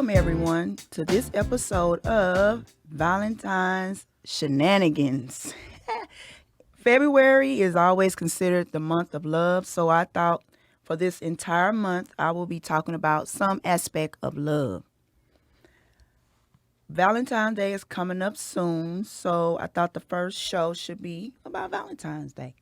Welcome, everyone, to this episode of Valentine's Shenanigans. February is always considered the month of love, so I thought for this entire month I will be talking about some aspect of love. Valentine's Day is coming up soon, so I thought the first show should be about Valentine's Day.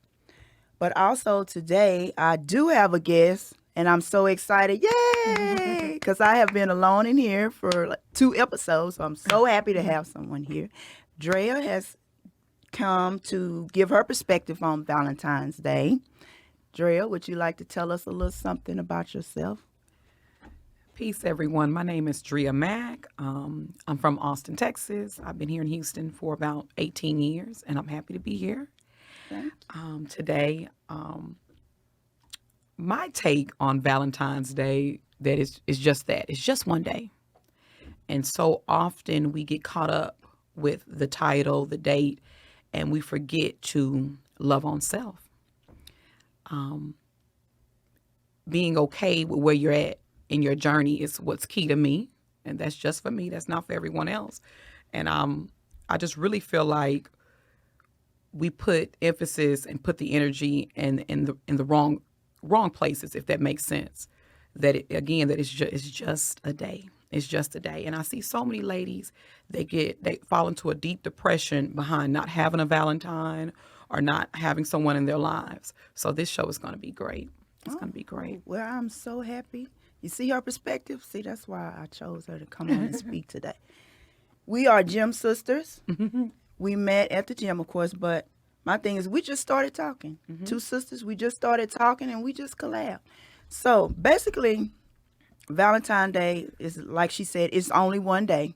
But also today, I do have a guest, and I'm so excited. Yay! Because I have been alone in here for like 2 episodes, so I'm so happy to have someone here. Drea has come to give her perspective on Valentine's Day. Drea, would you like to tell us a little something about yourself? Peace, everyone. My name is Drea Mack. I'm from Austin, Texas. I've been here in Houston for about 18 years, and I'm happy to be here today. My take on Valentine's Day that is just that. It's just one day. And so often we get caught up with the title, the date, and we forget to love on self. Being okay with where you're at in your journey is what's key to me. And that's just for me. That's not for everyone else. And I just really feel like we put emphasis and put the energy in the wrong places, if that makes sense. That it's just a day. It's just a day. And I see so many ladies, they fall into a deep depression behind not having a Valentine or not having someone in their lives. So this show is going to be great. It's going to be great. Well, I'm so happy. You see her perspective? See, that's why I chose her to come on and speak today. We are gym sisters. We met at the gym, of course, but my thing is we just started talking. Two sisters, we just started talking and we just collabed. So basically, Valentine's Day is, like she said, it's only one day.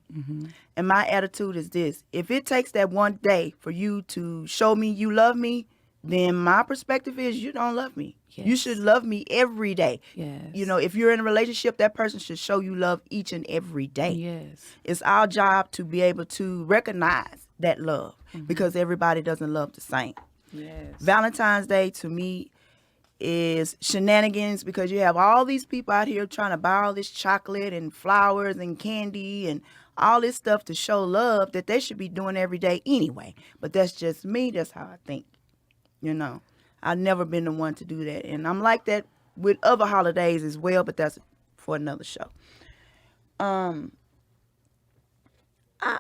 And my attitude is this. If it takes that one day for you to show me you love me, then my perspective is you don't love me. Yes. You should love me every day. Yes. You know, if you're in a relationship, that person should show you love each and every day. Yes. It's our job to be able to recognize that love because everybody doesn't love the same. Yes. Valentine's Day to me is shenanigans because you have all these people out here trying to buy all this chocolate and flowers and candy and all this stuff to show love that they should be doing every day anyway. But that's just me. That's how I think. You know, I've never been the one to do that. And I'm like that with other holidays as well, but that's for another show.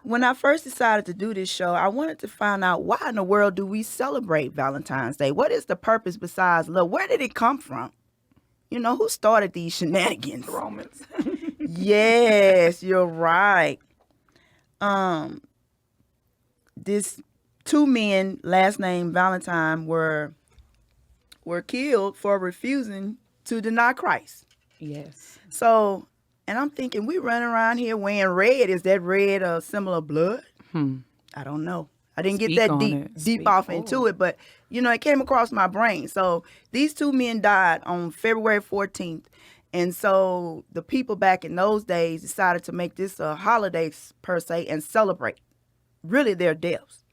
When I first decided to do this show, I wanted to find out why in the world do we celebrate Valentine's Day? What is the purpose besides love? Where did it come from? You know, who started these shenanigans? Romans. Yes, you're right. This two men, last name Valentine, were killed for refusing to deny Christ. Yes. So, and I'm thinking, we running around here wearing red. Is that red a symbol of blood? I don't know. I didn't Speak get that on deep it. deep Speak off forward. into it, but you know, it came across my brain. So these two men died on February 14th. And so the people back in those days decided to make this a holiday per se and celebrate really their deaths.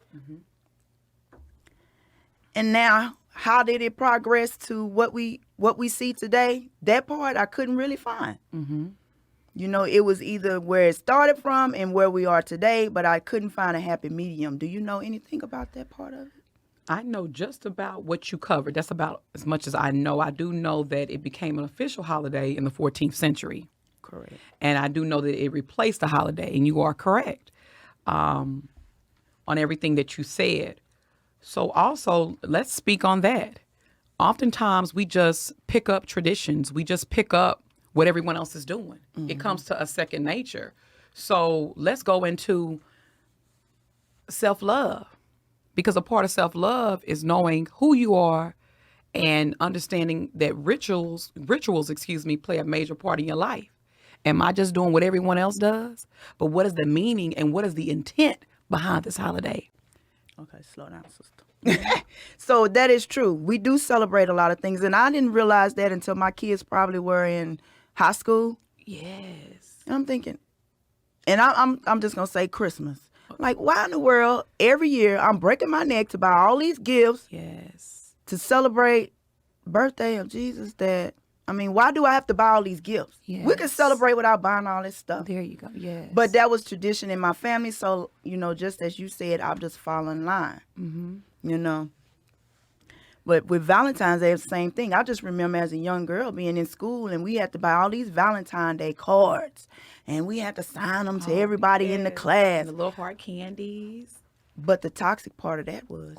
And now, how did it progress to what we see today? That part I couldn't really find. You know, it was either where it started from and where we are today, but I couldn't find a happy medium. Do you know anything about that part of it? I know just about what you covered. That's about as much as I know. I do know that it became an official holiday in the 14th century. Correct. And I do know that it replaced the holiday, and you are correct on everything that you said. So also, let's speak on that. Oftentimes, we just pick up traditions. We just pick up what everyone else is doing. It comes to us second nature. So let's go into self-love, because a part of self-love is knowing who you are and understanding that rituals, play a major part in your life. Am I just doing what everyone else does? But what is the meaning and what is the intent behind this holiday? Okay, slow down, sister. So that is true. We do celebrate a lot of things, and I didn't realize that until my kids probably were in high school. Yes. And I'm thinking, and I'm just gonna say Christmas. Like, why in the world every year I'm breaking my neck to buy all these gifts Yes. to celebrate birthday of Jesus that I mean, why do I have to buy all these gifts? We can Yes. celebrate without buying all this stuff. There you go. Yes. But that was tradition in my family. So, just as you said, I'll just fall in line, But with Valentine's Day, it's the same thing. I just remember as a young girl being in school and we had to buy all these Valentine Day cards. And we had to sign them to everybody in the class. And the little heart candies. But the toxic part of that was,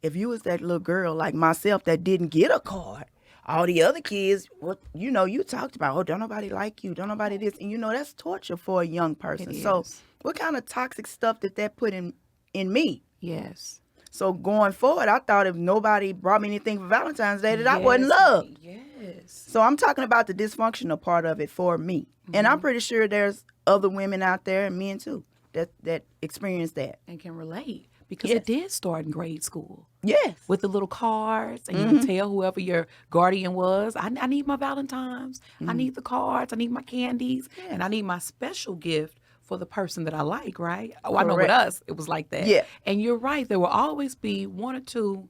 if you was that little girl like myself that didn't get a card, all the other kids, you talked about, oh, don't nobody like you, don't nobody this. And, that's torture for a young person. So what kind of toxic stuff did that put in me? Yes. So going forward, I thought if nobody brought me anything for Valentine's Day that I wasn't loved. Yes. So I'm talking about the dysfunctional part of it for me. And I'm pretty sure there's other women out there and men too that experience that. And can relate. Because it did start in grade school. Yes. With the little cards, and you would tell whoever your guardian was, I need my Valentines, I need the cards, I need my candies, and I need my special gift for the person that I like, right? Oh, I know with us, it was like that. Yeah. And you're right, there will always be one or two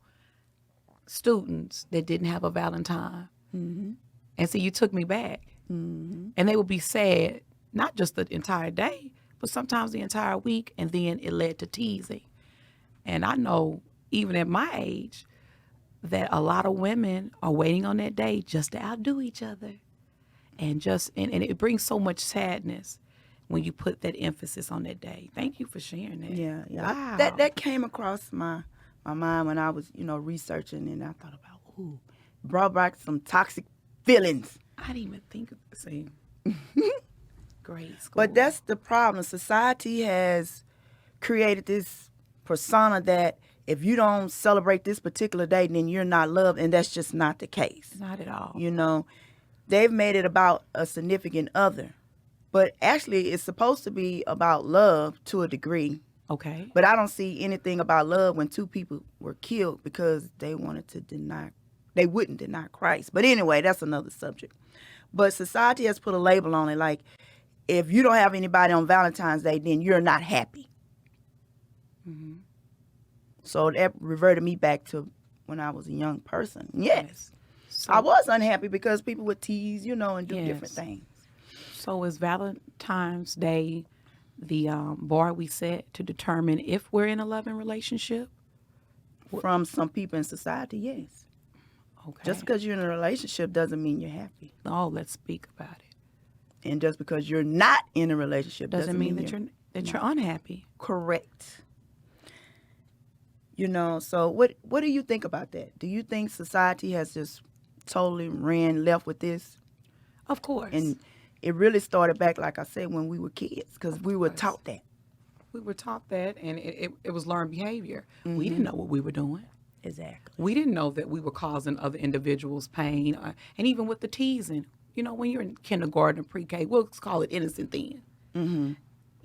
students that didn't have a Valentine. And so you took me back. And they would be sad, not just the entire day, but sometimes the entire week, and then it led to teasing. And I know, even at my age, that a lot of women are waiting on that day just to outdo each other. And it brings so much sadness when you put that emphasis on that day. Thank you for sharing that. Yeah. Wow. That came across my mind when I was, researching, and I thought about, brought back some toxic feelings. I didn't even think of the same. Grade school. But that's the problem. Society has created this persona that if you don't celebrate this particular day, then you're not loved, and that's just not the case. Not at all. They've made it about a significant other, but actually it's supposed to be about love to a degree. Okay. But I don't see anything about love when two people were killed because they wouldn't deny Christ. But anyway, that's another subject. But society has put a label on it, like if you don't have anybody on Valentine's Day, then you're not happy. So that reverted me back to when I was a young person. Yes. So, I was unhappy because people would tease, and do different things. So is Valentine's Day the bar we set to determine if we're in a loving relationship? From some people in society, yes. Okay. Just because you're in a relationship doesn't mean you're happy. Oh, let's speak about it. And just because you're not in a relationship doesn't mean that you're unhappy. Correct. So what do you think about that? Do you think society has just totally left with this? Of course. And it really started back, like I said, when we were kids, because we were taught that. We were taught that, and it was learned behavior. We didn't know what we were doing. Exactly. We didn't know that we were causing other individuals pain, and even with the teasing. When you're in kindergarten or pre-K, we'll call it innocent then.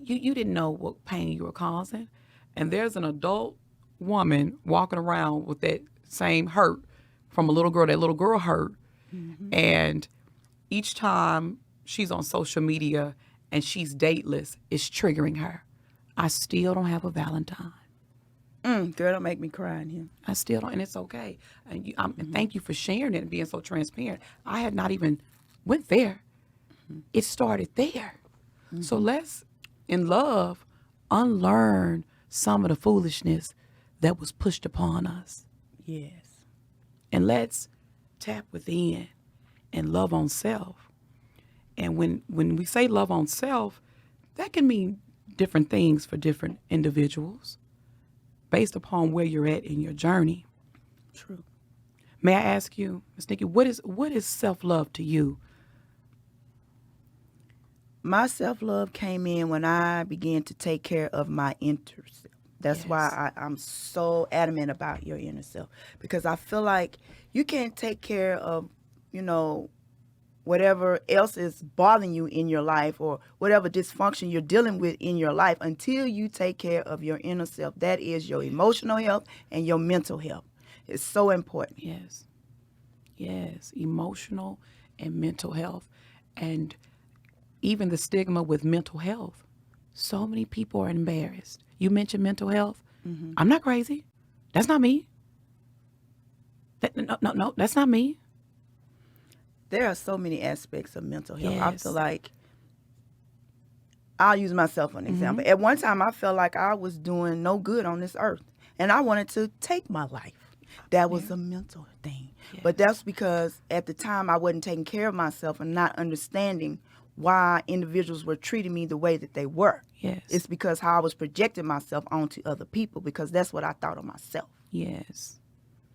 You didn't know what pain you were causing, and there's an adult woman walking around with that same hurt from a little girl. That little girl hurt, and each time she's on social media and she's dateless, it's triggering her. I still don't have a Valentine. Girl, don't make me cry in here. I still don't, and it's okay. And and thank you for sharing it and being so transparent. I had not even went there. It started there. So let's, in love, unlearn some of the foolishness that was pushed upon us. Yes. And let's tap within and love on self. And when we say love on self, that can mean different things for different individuals based upon where you're at in your journey. True. May I ask you, Ms. Nikki, what is self-love to you? My self-love came in when I began to take care of my inner self. That's why I'm so adamant about your inner self, because I feel like you can't take care of, whatever else is bothering you in your life or whatever dysfunction you're dealing with in your life until you take care of your inner self. That is your emotional health and your mental health. It's so important. Yes. Yes. Emotional and mental health. And even the stigma with mental health. So many people are embarrassed. You mentioned mental health. I'm not crazy. That's not me. No, that's not me. there are so many aspects of mental health. I feel Yes. like I'll use myself for an example. At one time, I felt like I was doing no good on this earth, and I wanted to take my life. That was a mental thing. But that's because at the time I wasn't taking care of myself and not understanding why individuals were treating me the way that they were. Yes. It's because how I was projecting myself onto other people, because that's what I thought of myself. Yes.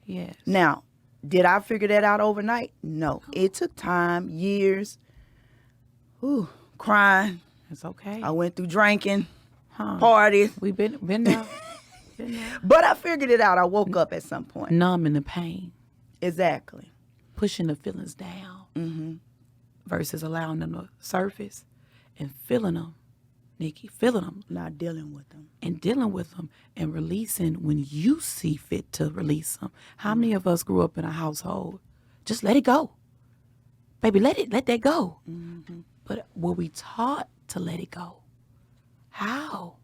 Yes. Now, did I figure that out overnight? No. It took time, years, crying. It's okay. I went through drinking, Huh. parties, We've been there. Been there. but I figured it out. I woke up at some point. Numbing the pain, Exactly. pushing the feelings down Mm-hmm. versus allowing them to surface and feeling them, Nikki, feeling them Not dealing with them. and dealing with them and releasing when you see fit to release them. How many of us grew up in a household? Just let it go. Baby, let that go. Mm-hmm. But were we taught to let it go? How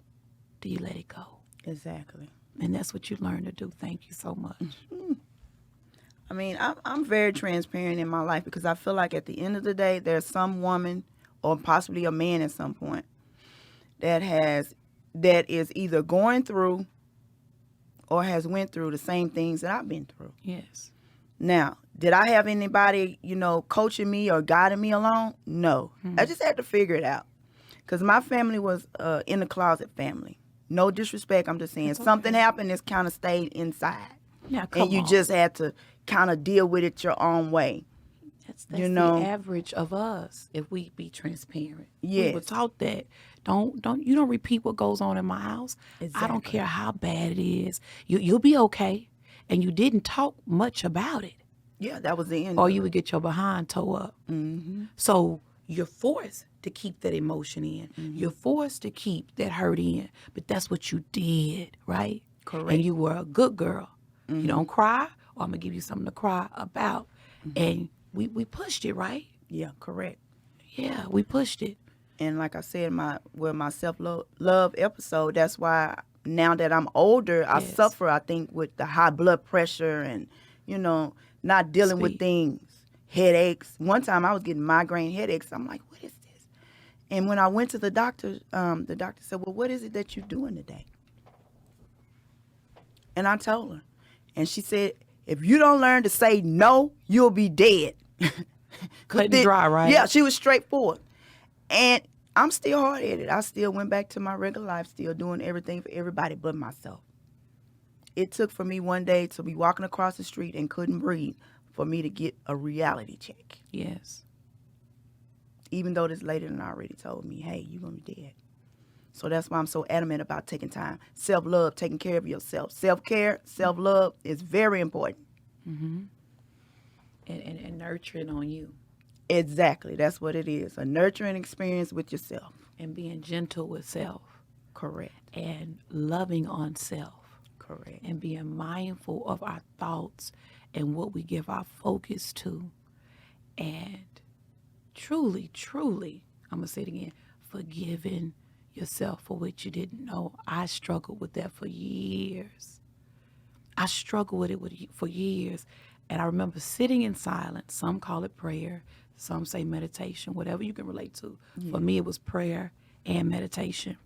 do you let it go? Exactly. And that's what you learn to do. Thank you so much. I mean, I'm very transparent in my life because I feel like at the end of the day, there's some woman or possibly a man at some point that is either going through or has went through the same things that I've been through. Yes. Now, did I have anybody, coaching me or guiding me along? No. I just had to figure it out because my family was in the closet family. No disrespect, I'm just saying something happened that's kind of stayed inside. Now, come And you on. just had to kind of deal with it your own way. That's you know. the average of us. If we be transparent, we Yes. were taught that. Don't repeat what goes on in my house. I don't Exactly. care how bad it is. You'll be okay. And you didn't talk much about it, Yeah, that was the end. or of you it. would get your behind tore up. Mm-hmm. So you're forced to keep that emotion in. You're forced to keep that hurt in. But that's what you did, right? Correct. And you were a good girl. You don't cry, or I'm gonna give you something to cry about. And we pushed it, right? Yeah, correct. Yeah, we pushed it. And like I said, my self-love episode, that's why now that I'm older, I Yes. suffer, I think, with the high blood pressure and, not dealing with Speak. things, headaches. One time I was getting migraine headaches. I'm like, what is this? And when I went to the doctor said, well, what is it that you're doing today? And I told her. And she said, if you don't learn to say no, you'll be dead. Cut and dry, right? Yeah, she was straightforward. And I'm still hard-headed. I still went back to my regular life, still doing everything for everybody but myself. It took for me one day to be walking across the street and couldn't breathe for me to get a reality check. Yes. Even though this lady done already told me, hey, you're going to be dead. So that's why I'm so adamant about taking time. Self-love, taking care of yourself. Self-care, self-love is very important. Mm-hmm. And nurturing on you. Exactly. That's what it is. A nurturing experience with yourself. And being gentle with self. Correct. And loving on self. Correct. And being mindful of our thoughts and what we give our focus to. And truly, I'm going to say it again, forgiving yourself for what you didn't know. I struggled with that for years. I struggled with it for years. And I remember sitting in silence. Some call it prayer. Some say meditation, whatever you can relate to. Yeah. For me, it was prayer and meditation.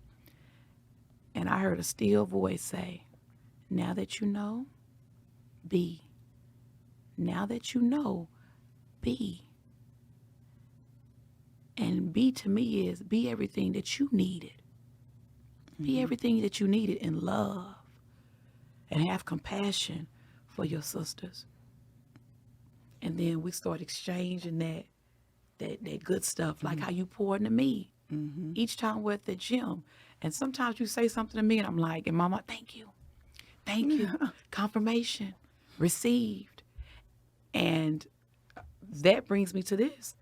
And I heard a still voice say, now that you know, be. Now that you know, be. And be to me is be everything that you needed. Be everything that you needed in love. And have compassion for your sisters. And then we start exchanging that good stuff, like how you pour into me. Mm-hmm. Each time we're at the gym. And sometimes you say something to me and I'm like, and Mama, thank you. Thank you. Confirmation. Received. And that brings me to this.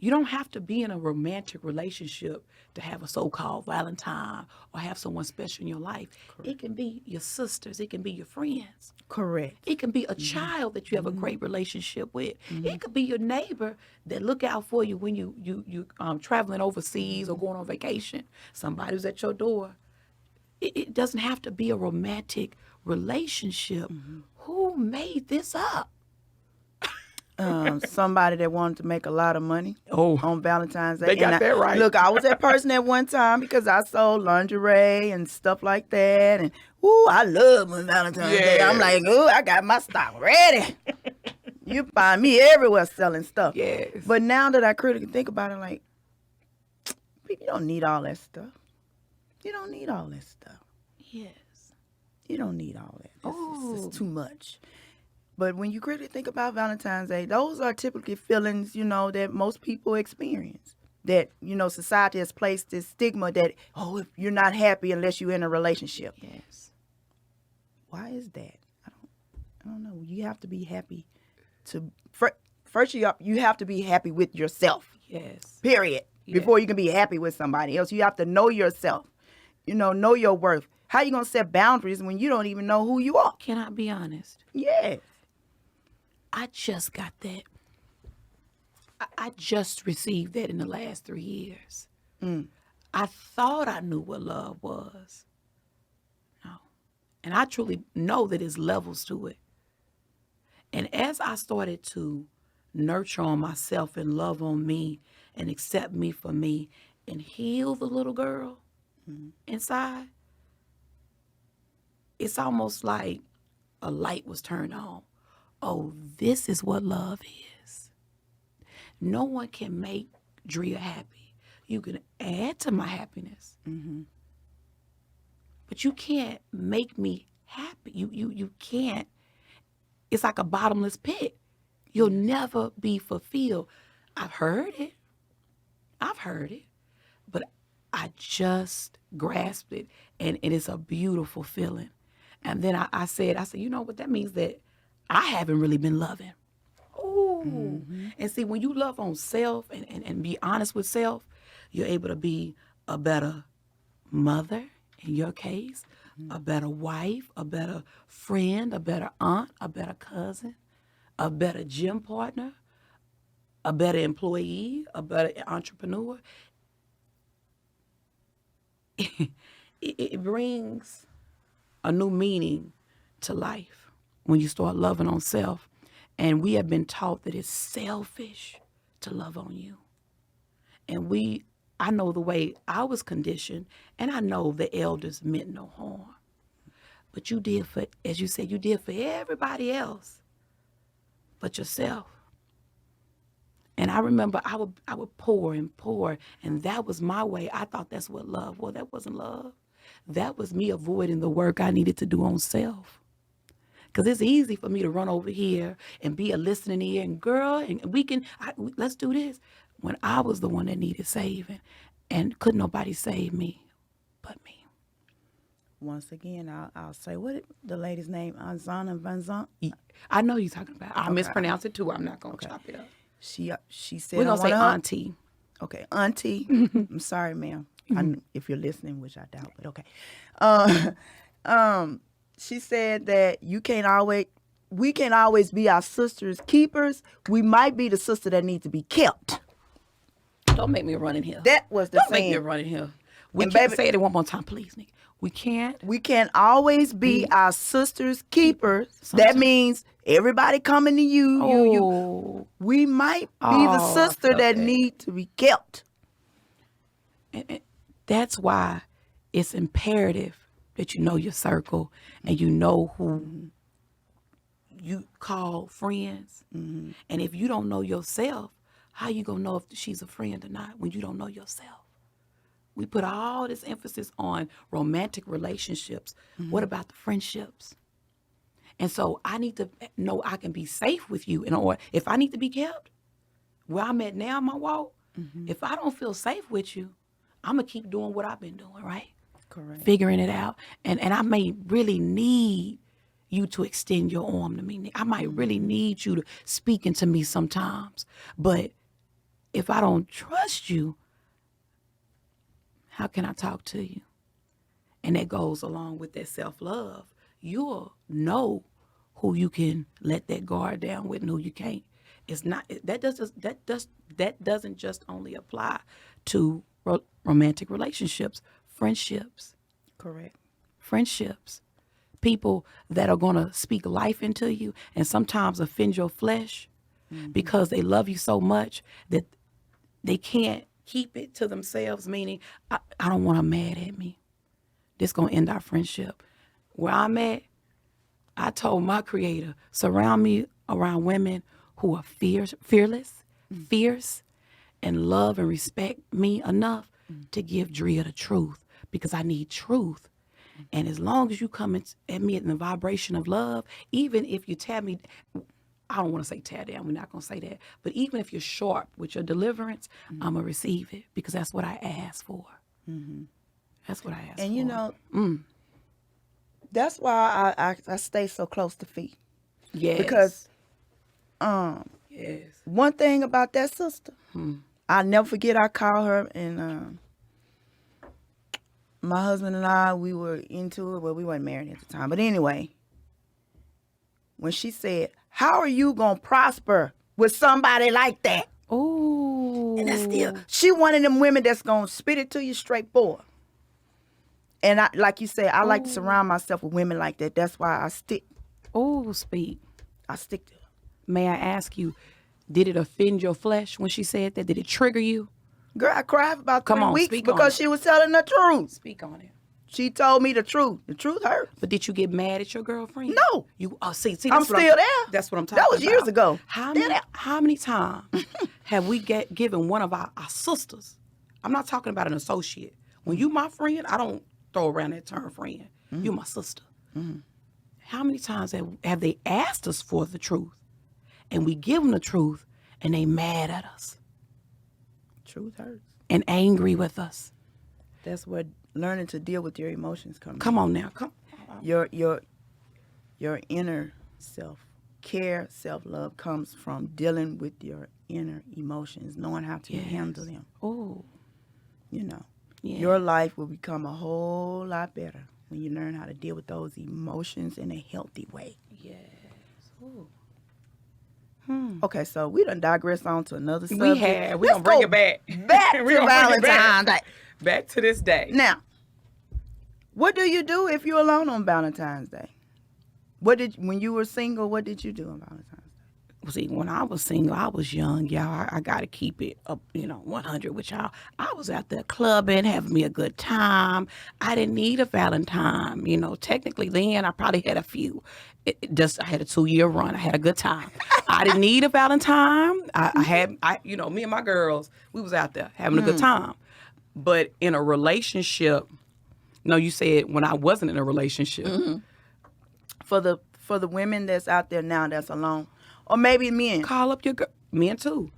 You don't have to be in a romantic relationship to have a so-called Valentine or have someone special in your life. Correct. It can be your sisters. It can be your friends. Correct. It can be a child that you have a great relationship with. It could be your neighbor that look out for you when you traveling overseas or going on vacation. Somebody who's at your door. It doesn't have to be a romantic relationship. Who made this up? Somebody that wanted to make a lot of money Oh, on Valentine's Day. they got that right. Look, I was that person at one time because I sold lingerie and stuff like that. And, ooh, I love when Valentine's Day. I'm like, ooh, I got my stock ready. You find me everywhere selling stuff. Yes. But now that I critically think about it, like, you don't need all that stuff. You don't need all that stuff. Yes. You don't need all that. Oh. It's too much. But when you critically think about Valentine's Day, those are typically feelings, that most people experience. That, society has placed this stigma that, if you're not happy unless you're in a relationship. Yes. Why is that? I don't know. You have to be happy first you have to be happy with yourself. Yes. Period. Yes. Before you can be happy with somebody else. You have to know yourself. Know your worth. How you going to set boundaries when you don't even know who you are? Can I be honest? Yes. I just got that. I just received that in the last 3 years. I thought I knew what love was. No. And I truly know that there's levels to it. And as I started to nurture on myself and love on me and accept me for me and heal the little girl inside, it's almost like a light was turned on. Oh, this is what love is. No one can make Drea happy. You can add to my happiness. But you can't make me happy. You can't. It's like a bottomless pit. You'll never be fulfilled. I've heard it. But I just grasped it. And it is a beautiful feeling. And then I said, you know what? That means that I haven't really been loving. Ooh. And see, when you love on self and be honest with self, you're able to be a better mother, in your case, a better wife, a better friend, a better aunt, a better cousin, a better gym partner, a better employee, a better entrepreneur. It brings a new meaning to life when you start loving on self. And we have been taught that it's selfish to love on you. And I know the way I was conditioned, and I know the elders meant no harm. But you did as you said, you did for everybody else but yourself. And I remember I would pour and pour, and that was my way. I thought that's what love was. That wasn't love. That was me avoiding the work I needed to do on self. Because it's easy for me to run over here and be a listening ear and girl, and let's do this. When I was the one that needed saving, and couldn't nobody save me but me. Once again, I'll say, what the lady's name? Anzana Van Zant? I know you're talking about. I mispronounce it too. I'm not going to chop it up. She said, we're going to say auntie. Okay, auntie. I'm sorry, ma'am. If you're listening, which I doubt, but okay. She said that we can't always be our sister's keepers. We might be the sister that needs to be kept. Don't make me run in here. That was the Don't saying. Make me run in here. We can't say it one more time, please, Nick. We can't always be our sister's keepers. Sometimes. That means everybody coming to you. We might be the sister that need to be kept. And that's why it's imperative that you know your circle and you know who you call friends. And if you don't know yourself, how you gonna know if she's a friend or not when you don't know yourself? We put all this emphasis on romantic relationships. What about the friendships? And so I need to know I can be safe with you. Or if I need to be kept, where I'm at now in my walk, if I don't feel safe with you, I'm going to keep doing what I've been doing, right? Correct. Figuring it out. And I may really need you to extend your arm to me. I might really need you to speak into me sometimes. But if I don't trust you, how can I talk to you? And that goes along with that self-love. You'll know who you can let that guard down with and who you can't. It's not that doesn't just only apply to romantic relationships, friendships. Correct. Friendships. People that are going to speak life into you and sometimes offend your flesh. because they love you so much that they can't keep it to themselves, meaning, I don't want them mad at me. This going to end our friendship. Where I'm at, I told my creator, surround me around women who are fearless, fierce, and love and respect me enough to give Drea the truth, because I need truth. And as long as you come at me in the vibration of love, even if you tear me, I don't want to say tear down, we're not going to say that, but even if you're sharp with your deliverance, I'm going to receive it, because that's what I asked for. That's what I asked for. And you know, that's why I stay so close to Fee. Yes. Because yes. one thing about that sister, I'll never forget, I called her, and my husband and I, we were into it. Well, we weren't married at the time. But anyway, when she said, how are you going to prosper with somebody like that? Oh. And that's still, she one of them women that's going to spit it to you straightforward. And I, like you said, I like to surround myself with women like that. That's why I stick. Oh, speak. I stick to her. May I ask you, did it offend your flesh when she said that? Did it trigger you? Girl, I cried for about 3 weeks speak on because it. she was telling the truth. Speak on it. She told me the truth. The truth hurts. But did you get mad at your girlfriend? No. You see, I'm that's still what there. That's what I'm talking about. That was years ago. How Still many times have we given one of our sisters? I'm not talking about an associate. When you my friend, I don't throw around that term friend. You're my sister. How many times have they asked us for the truth, and we give them the truth, and they mad at us Truth hurts. and angry with us? That's where learning to deal with your emotions comes. Come on now, come. Your inner self-care, self-love comes from dealing with your inner emotions, knowing how to handle them. Oh, You know, yeah. your life will become a whole lot better when you learn how to deal with those emotions in a healthy way. Yes. Ooh. Okay, so we done digress on to another subject. We have. We're going to bring it back. Back to We gonna bring it Valentine's Day. Back to this day. Now, what do you do if you're alone on Valentine's Day? When you were single, what did you do on Valentine's Day? See, when I was single, I was young, y'all. I got to keep it up, 100 with y'all. I was out there clubbing, having me a good time. I didn't need a Valentine. Technically then I probably had a few. I had a 2-year run. I had a good time. I didn't need a Valentine. Me and my girls, we was out there having a good time. But in a relationship, you said when I wasn't in a relationship. For the women that's out there now that's alone, or maybe men. Call up your men too.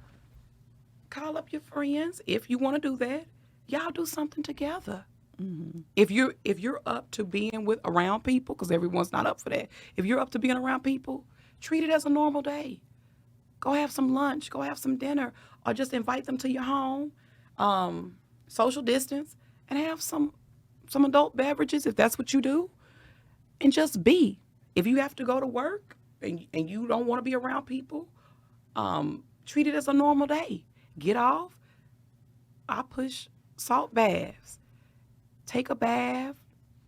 Call up your friends if you want to do that. Y'all do something together. If you're up to being around people, because everyone's not up for that. If you're up to being around people, treat it as a normal day. Go have some lunch. Go have some dinner, or just invite them to your home. Social distance, and have some adult beverages if that's what you do, and just be. If you have to go to work and you don't want to be around people, treat it as a normal day. Get off. I push salt baths. Take a bath,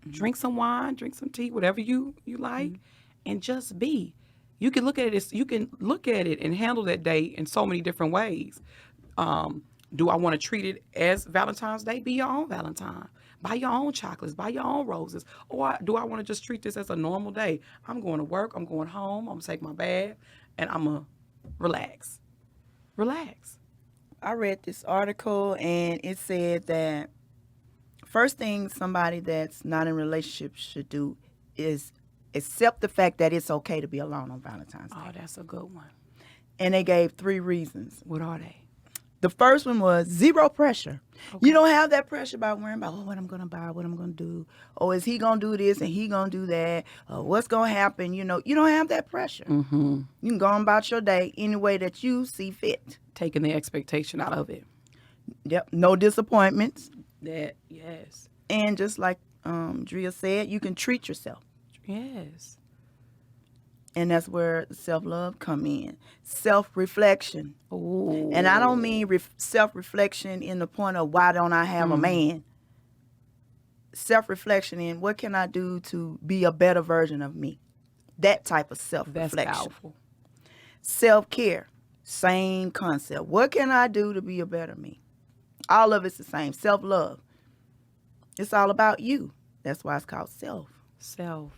drink some wine, drink some tea, whatever you like, and just be. You can look at it and handle that day in so many different ways. Do I want to treat it as Valentine's Day? Be your own Valentine. Buy your own chocolates. Buy your own roses. Or do I want to just treat this as a normal day? I'm going to work. I'm going home. I'm going to take my bath. And I'm going to relax. Relax. I read this article, and it said that first thing somebody that's not in a relationship should do is accept the fact that it's okay to be alone on Valentine's Day. Oh, that's a good one. And they gave 3 reasons. What are they? The first one was zero pressure. Okay. You don't have that pressure about worrying about, what I'm going to buy, what I'm going to do. Or is he going to do this and he going to do that? Or what's going to happen? You don't have that pressure. Mm-hmm. You can go on about your day any way that you see fit. Taking the expectation out of it. Yep. No disappointments. Yes. And just like Drea said, you can treat yourself. Yes. And that's where self-love come in. Self-reflection. Ooh. And I don't mean self-reflection in the point of why don't I have a man. Self-reflection in what can I do to be a better version of me. That type of self-reflection. That's powerful. Self-care. Same concept. What can I do to be a better me? All of it's the same. Self-love. It's all about you. That's why it's called self. Self.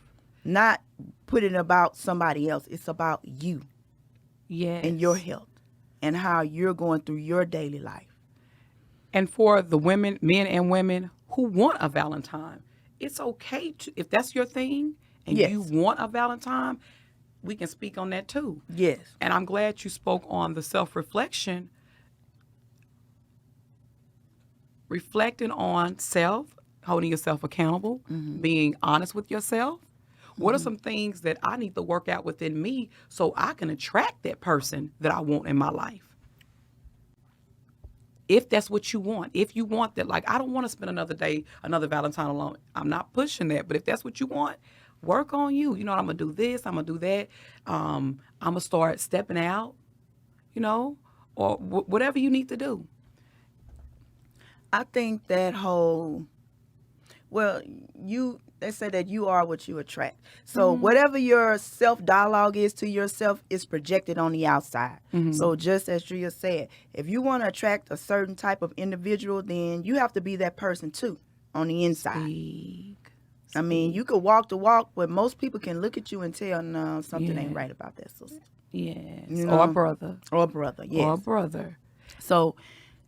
Not putting it about somebody else. It's about you Yes. and your health and how you're going through your daily life. And for the women, men and women who want a Valentine, it's okay to, if that's your thing and Yes. you want a Valentine, we can speak on that too. Yes. And I'm glad you spoke on the self-reflection, reflecting on self, holding yourself accountable, being honest with yourself. What are some things that I need to work out within me so I can attract that person that I want in my life? If that's what you want, if you want that, like, I don't want to spend another day, another Valentine alone. I'm not pushing that, but if that's what you want, work on you. You know, I'm going to do this, I'm going to do that. I'm going to start stepping out, you know, or whatever you need to do. I think that whole, well, they say that you are what you attract. So whatever your self-dialogue is to yourself is projected on the outside. So just as Drea said, if you want to attract a certain type of individual, then you have to be that person too on the inside. Speak. I mean, you could walk the walk, but most people can look at you and tell, no, something ain't right about that sister. Yes. You Or a know? brother. Or a brother, yes. Or a brother. So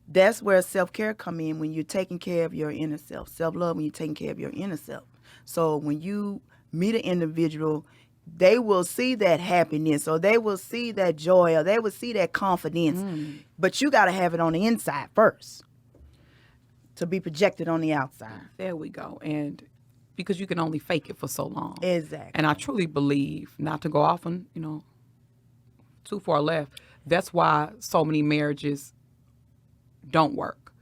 that's where self-care come in, when you're taking care of your inner self. Self-love, when you're taking care of your inner self. So when you meet an individual, they will see that happiness, or they will see that joy, or they will see that confidence. But you got to have it on the inside first to be projected on the outside. There we go. And because you can only fake it for so long. Exactly. And I truly believe, not to go off on, you know, too far left, that's why so many marriages don't work,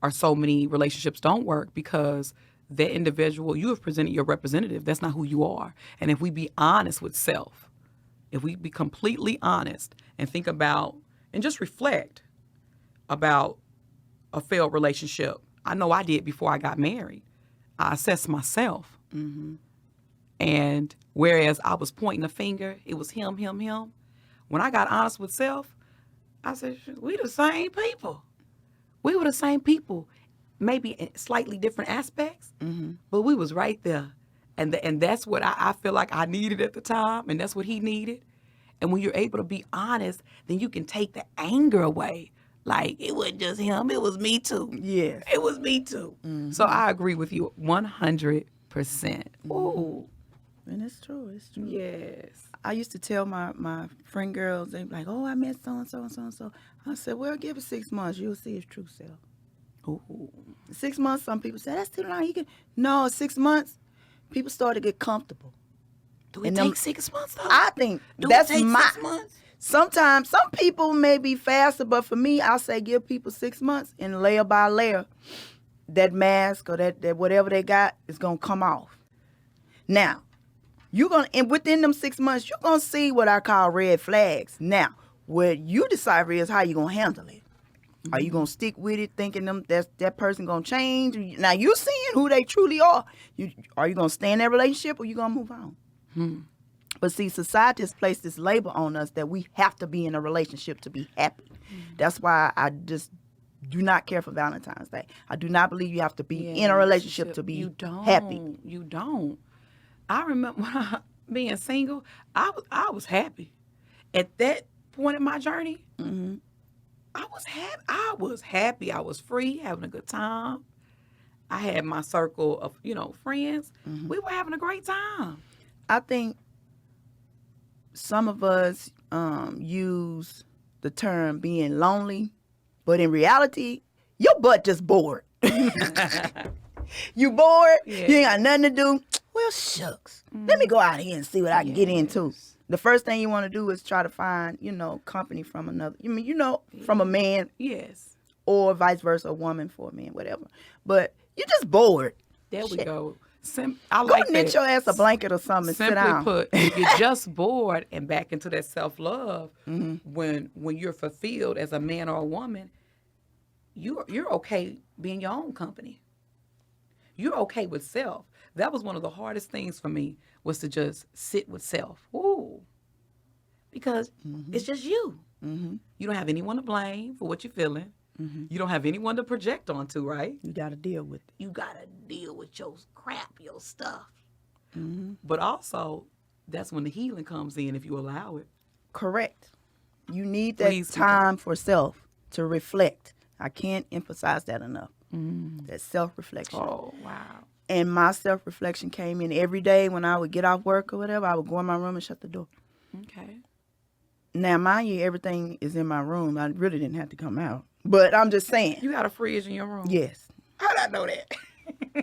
or so many relationships don't work, because that individual, you have presented your representative. That's not who you are. And if we be honest with self, if we be completely honest and think about and just reflect about a failed relationship. I know I did before I got married. I assessed myself. And whereas I was pointing a finger, it was him. When I got honest with self, I said, we the same people. We were the same people. Maybe in slightly different aspects, but we was right there. And that's what I feel like I needed at the time, and that's what he needed. And when you're able to be honest, then you can take the anger away. Like, it wasn't just him, it was me too. Yes. It was me too. So I agree with you 100%. Ooh. And it's true. It's true. Yes. I used to tell my friend girls, they be like, oh, I met so-and-so and so-and-so. I said, well, give it 6 months. You'll see his true self. Ooh. 6 months, some people say, that's too long. No, 6 months, people start to get comfortable. Do it And take them- 6 months, though? I think Do that's it take my... 6 months? Sometimes, some people may be faster, but for me, I say give people 6 months, and layer by layer, that mask or that whatever they got is going to come off. Now, and within them 6 months, you're going to see what I call red flags. Now, what you decide is how you going to handle it. Are you going to stick with it thinking that person going to change? Now, you seeing who they truly are. Are you going to stay in that relationship, or you going to move on? But see, society has placed this label on us that we have to be in a relationship to be happy. That's why I just do not care for Valentine's Day. I do not believe you have to be in a relationship to be happy. You don't. I remember being single, I was happy. At that point in my journey, I was happy. I was free, having a good time. I had my circle of, friends. We were having a great time. I think some of us use the term being lonely, but in reality, your butt just bored. You bored? Yeah. You ain't got nothing to do? Well, shucks. Let me go out here and see what I can get into. The first thing you want to do is try to find, company from another. From a man. Yes. Or vice versa, a woman for a man, whatever. But you're just bored. There we Shit. go. I Go like knit that. your ass a blanket or something and sit Simply down. put, if you're just bored and back into that self-love, when you're fulfilled as a man or a woman, you're okay being your own company. You're okay with self. That was one of the hardest things for me, was to just sit with self. Ooh. because it's just you. You don't have anyone to blame for what you're feeling. You don't have anyone to project onto, right? You got to deal with it. You got to deal with your crap, your stuff. But also, that's when the healing comes in if you allow it. Correct. You need that Please, time for self to reflect. I can't emphasize that enough. That self-reflection. Oh, wow. And my self-reflection came in every day when I would get off work or whatever. I would go in my room and shut the door. Okay. Now, mind you, everything is in my room. I really didn't have to come out. But I'm just saying. You got a fridge in your room? Yes. How'd I know that?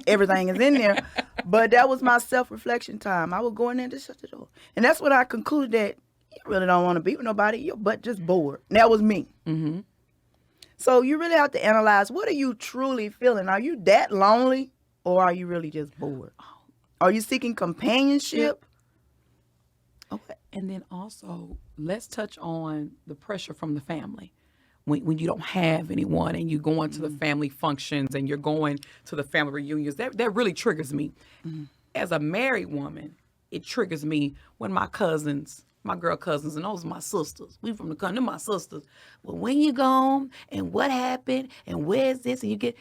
Everything is in there. But that was my self-reflection time. I would go in there and just shut the door. And that's when I concluded that you really don't want to be with nobody. Your butt just bored. And that was me. So you really have to analyze, what are you truly feeling? Are you that lonely, or are you really just bored? Are you seeking companionship? Okay. And then also, let's touch on the pressure from the family. When you don't have anyone and you're going to the family functions and you're going to the family reunions, that really triggers me. As a married woman, it triggers me when my cousins, my girl cousins, and those are my sisters. We from the country, they're my sisters. Well, when you gone and what happened and where's this, and you get,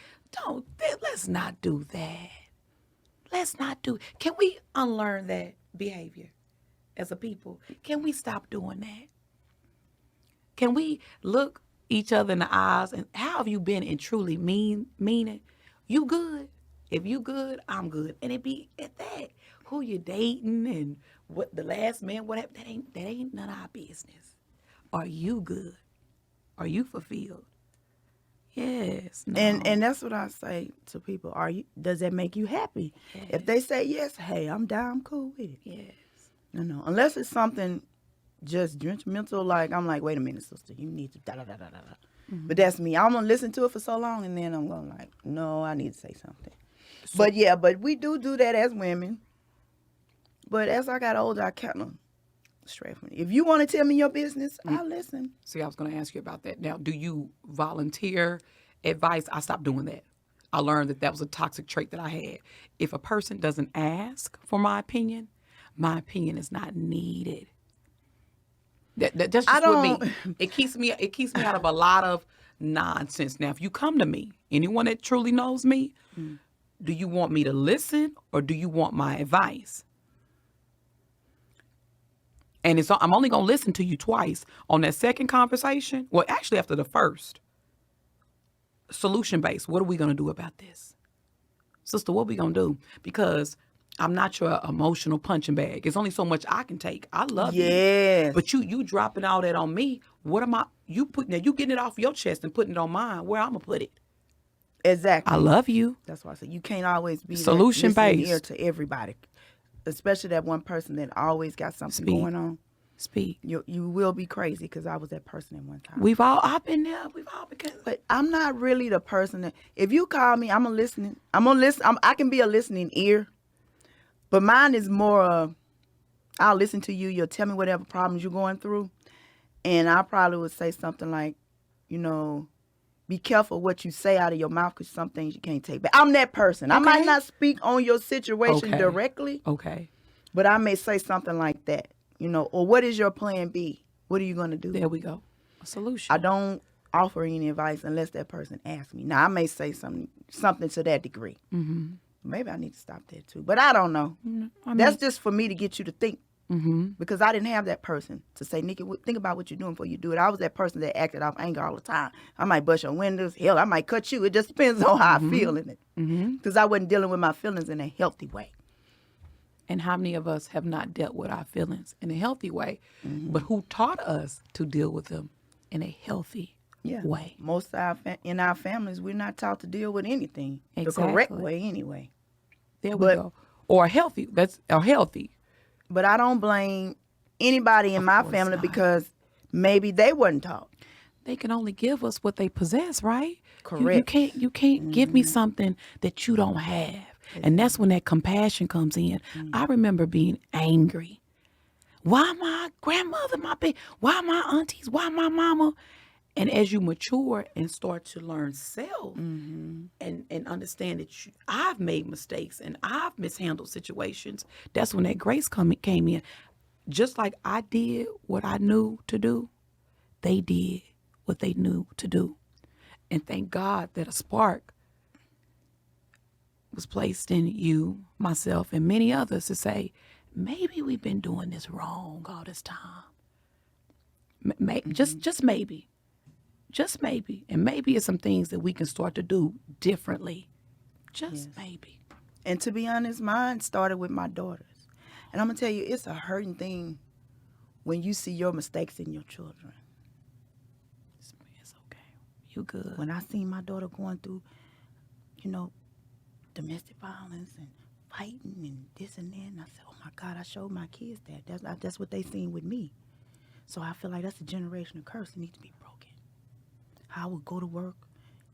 let's not do that. Let's not do. Can we unlearn that behavior as a people? Can we stop doing that? Can we look each other in the eyes and how have you been and truly mean it? You good? If you good, I'm good. And it be at that. Who you dating and what the last man, what happened, that ain't none of our business. Are you good? Are you fulfilled? Yes. No. And that's what I say to people. Does that make you happy? Yes. If they say yes, hey, I'm down, I'm cool with it. Yes. No. Unless it's something just judgmental, like I'm like, wait a minute, sister, you need to da-da-da-da-da. But that's me. I'm going to listen to it for so long, and then I'm going like, no, I need to say something. But we do that as women. But as I got older, I kind of strayed from it. If you want to tell me your business, I'll listen. See, I was going to ask you about that. Now, do you volunteer advice? I stopped doing that. I learned that was a toxic trait that I had. If a person doesn't ask for my opinion is not needed. That's just with me. It keeps me out of a lot of nonsense. Now, if you come to me, anyone that truly knows me, do you want me to listen or do you want my advice? And I'm only going to listen to you twice. On that second conversation, well, actually after the first, solution-based, what are we going to do about this? Sister, what are we going to do? Because I'm not your emotional punching bag. It's only so much I can take. I love you. But you dropping all that on me. What am I? You getting it off your chest and putting it on mine. Where I'm going to put it? Exactly. I love you. That's why I say you can't always be solution-based ear to everybody. Especially that one person that always got something going on. Speak. You will be crazy because I was that person at one time. I've been there. We've all been. But I'm not really the person that, if you call me, I'm gonna listen. I can be a listening ear. But mine is more, I'll listen to you. You'll tell me whatever problems you're going through. And I probably would say something like, be careful what you say out of your mouth because some things you can't take back. I'm that person. Okay. I might not speak on your situation directly. Okay. But I may say something like that, or what is your plan B? What are you going to do? There we go. A solution. I don't offer any advice unless that person asks me. Now, I may say something to that degree. Mm-hmm. Maybe I need to stop that too. But I don't know. That's just for me to get you to think. Mm-hmm. Because I didn't have that person to say, Nikki, think about what you're doing before you do it. I was that person that acted off anger all the time. I might bust your windows. Hell, I might cut you. It just depends on how I feel in it. Because I wasn't dealing with my feelings in a healthy way. And how many of us have not dealt with our feelings in a healthy way, but who taught us to deal with them in a healthy way? Most of in our families, we're not taught to deal with anything the correct way anyway. There we go. Or healthy. That's healthy. But I don't blame anybody in my family because maybe they weren't taught. They can only give us what they possess, right? Correct. You can't give me something that you don't have. And that's when that compassion comes in. I remember being angry. Why my grandmother, why my aunties, why my mama? And as you mature and start to learn self and understand that I've made mistakes and I've mishandled situations, that's when that grace came in. just like I did what I knew to do, they did what they knew to do. And thank God that a spark was placed in you, myself, and many others to say, maybe we've been doing this wrong all this time. Just maybe. Just maybe. And maybe it's some things that we can start to do differently. Just maybe. And to be honest, mine started with my daughters. And I'm going to tell you, it's a hurting thing when you see your mistakes in your children. It's okay. You good. When I seen my daughter going through, domestic violence and fighting and this and that, and I said, oh, my God, I showed my kids that. That's what they seen with me. So I feel like that's a generational curse that needs to be broken. I would go to work,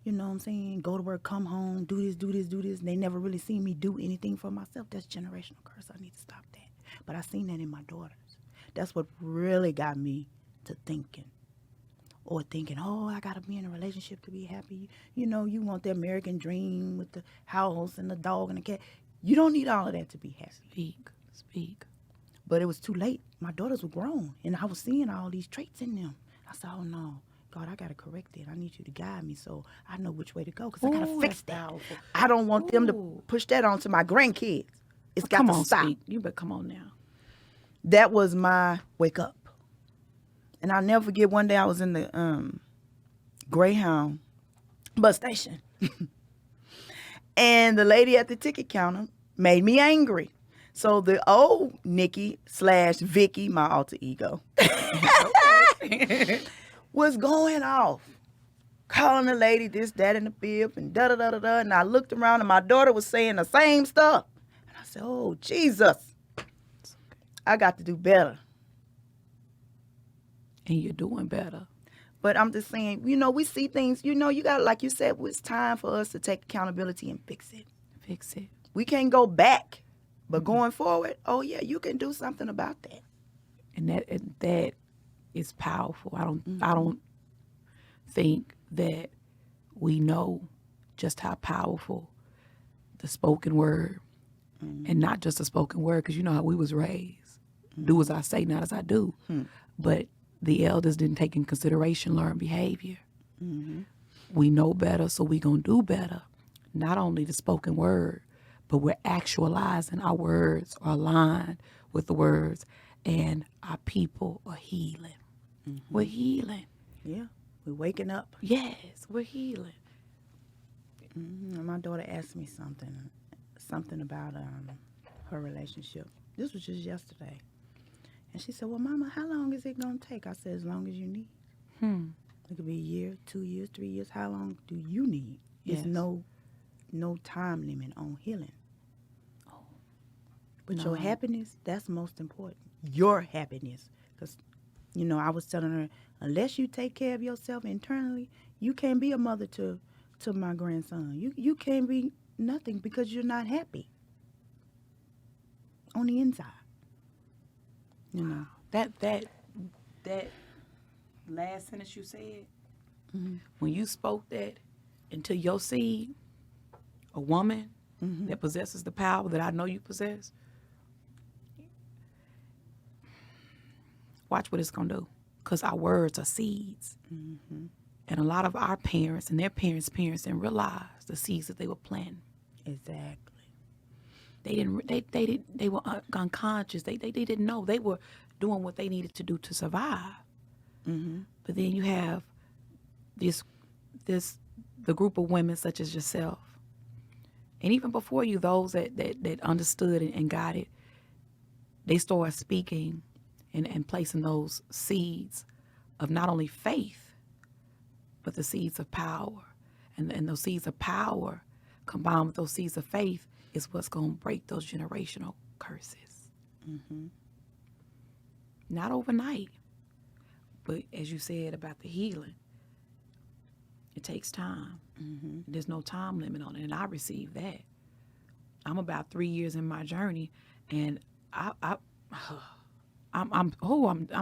you know what I'm saying? Go to work, come home, do this. And they never really seen me do anything for myself. That's generational curse. I need to stop that. But I seen that in my daughters. That's what really got me to thinking. Or thinking, oh, I got to be in a relationship to be happy. You want the American dream with the house and the dog and the cat. You don't need all of that to be happy. Speak. But it was too late. My daughters were grown, and I was seeing all these traits in them. I said, oh, no. God, I got to correct it. I need you to guide me so I know which way to go because I got to fix that. Powerful. I don't want them to push that onto my grandkids. It's got to stop. Speak. You better come on now. That was my wake up. And I'll never forget, one day I was in the Greyhound bus station. And the lady at the ticket counter made me angry. So the old Nikki / Vicky, my alter ego, was going off, calling the lady this, that, and the bib, and da-da-da-da-da. And I looked around, and my daughter was saying the same stuff. And I said, oh, Jesus, I got to do better. And you're doing better. But I'm just saying, we see things, you got, like you said, it's time for us to take accountability and fix it. Fix it. We can't go back, but going forward, oh, yeah, you can do something about that. And that is powerful. I don't think that we know just how powerful the spoken word, and not just the spoken word, because you know how we was raised. Do as I say, not as I do. But the elders didn't take in consideration learned behavior. We know better, so we gonna do better. Not only the spoken word, but we're actualizing our words are aligned with the words, and our people are healing. We're healing. Yeah, we're waking up. Yes, we're healing. My daughter asked me something about her relationship. This was just yesterday. And she said, well, Mama, how long is it going to take? I said, as long as you need. It could be a year, 2 years, 3 years. How long do you need? Yes. There's no time limit on healing. But your happiness, that's most important. Your happiness. Because, I was telling her, unless you take care of yourself internally, you can't be a mother to my grandson. You can't be nothing because you're not happy on the inside. That last sentence you said, when you spoke that into your seed, a woman that possesses the power that I know you possess, watch what it's going to do. Because our words are seeds. And a lot of our parents and their parents' parents didn't realize the seeds that they were planting. Exactly. They were unconscious. They didn't know. They were doing what they needed to do to survive. But then you have the group of women such as yourself. And even before you, those that understood and got it, they started speaking and placing those seeds of not only faith, but the seeds of power. And those seeds of power combined with those seeds of faith is what's going to break those generational curses. Not overnight, but as you said about the healing, it takes time. There's no time limit on it, and I received that. I'm about 3 years in my journey, and I'm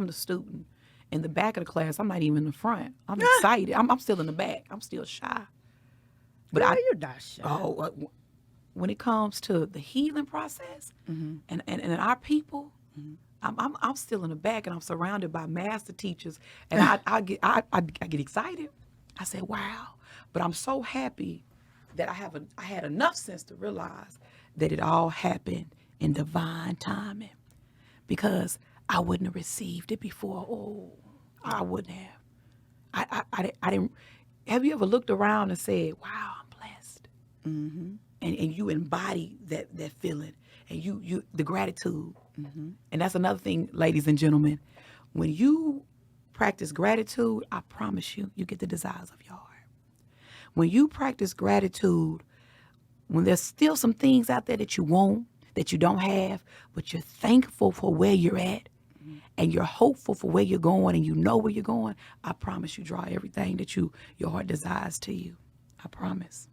the student in the back of the class. I'm not even in the front. I'm excited. I'm still in the back. I'm still shy. But you're not shy. When it comes to the healing process and our people, I'm still in the back, and I'm surrounded by master teachers, and I get excited. I say, wow, but I'm so happy that I had enough sense to realize that it all happened in divine timing, because I wouldn't have received it before. Oh, I wouldn't have. I didn't. Have you ever looked around and said, wow, I'm blessed? And you embody that feeling, and you the gratitude. And that's another thing, ladies and gentlemen. When you practice gratitude, I promise you, you get the desires of your heart. When you practice gratitude, when there's still some things out there that you want, that you don't have, but you're thankful for where you're at, and you're hopeful for where you're going, and you know where you're going, I promise you draw everything that your heart desires to you. I promise.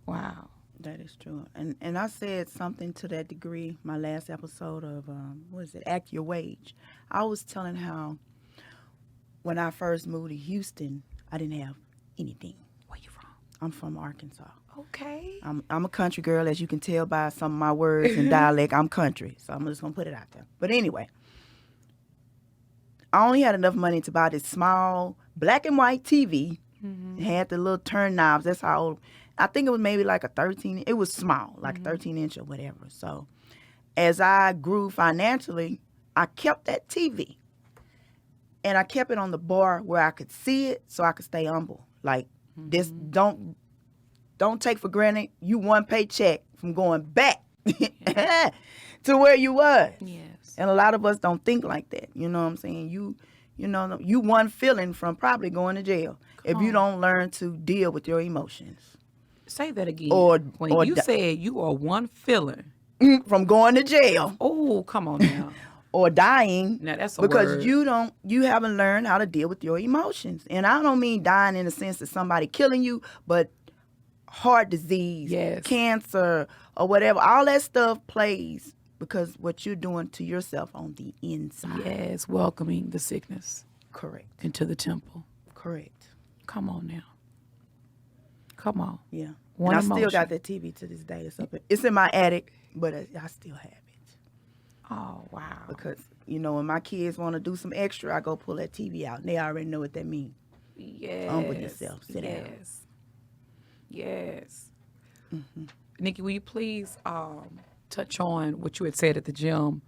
Wow. That is true. And I said something to that degree, my last episode of, Act Your Wage. I was telling how when I first moved to Houston, I didn't have anything. Where you from? I'm from Arkansas. Okay. I'm a country girl, as you can tell by some of my words and dialect. I'm country, so I'm just going to put it out there. But anyway, I only had enough money to buy this small black and white TV. It had the little turn knobs. That's how old. I think it was maybe like a 13. It was small, like a 13-inch or whatever. So as I grew financially, I kept that TV. And I kept it on the bar where I could see it so I could stay humble. Like, this, don't take for granted you one paycheck from going back to where you was. Yes. And a lot of us don't think like that. You know what I'm saying? You know, you one feeling from probably going to jail if you don't learn to deal with your emotions. Say that again. When you said you are one feeling from going to jail. Oh, come on now. Or dying. Now that's a because word. You haven't learned how to deal with your emotions. And I don't mean dying in the sense of somebody killing you, but heart disease, cancer, or whatever. All that stuff plays because what you're doing to yourself on the inside. Yes, welcoming the sickness. Correct. Into the temple. Correct. Come on now. Come on. Yeah. One and I emotion. still got that TV to this day. It's in my attic, but I still have it. Oh, wow. Because, when my kids want to do some extra, I go pull that TV out. And they already know what that means. Yes. Humble yourself. Sit down. Yes. Nikki, will you please touch on what you had said at the gym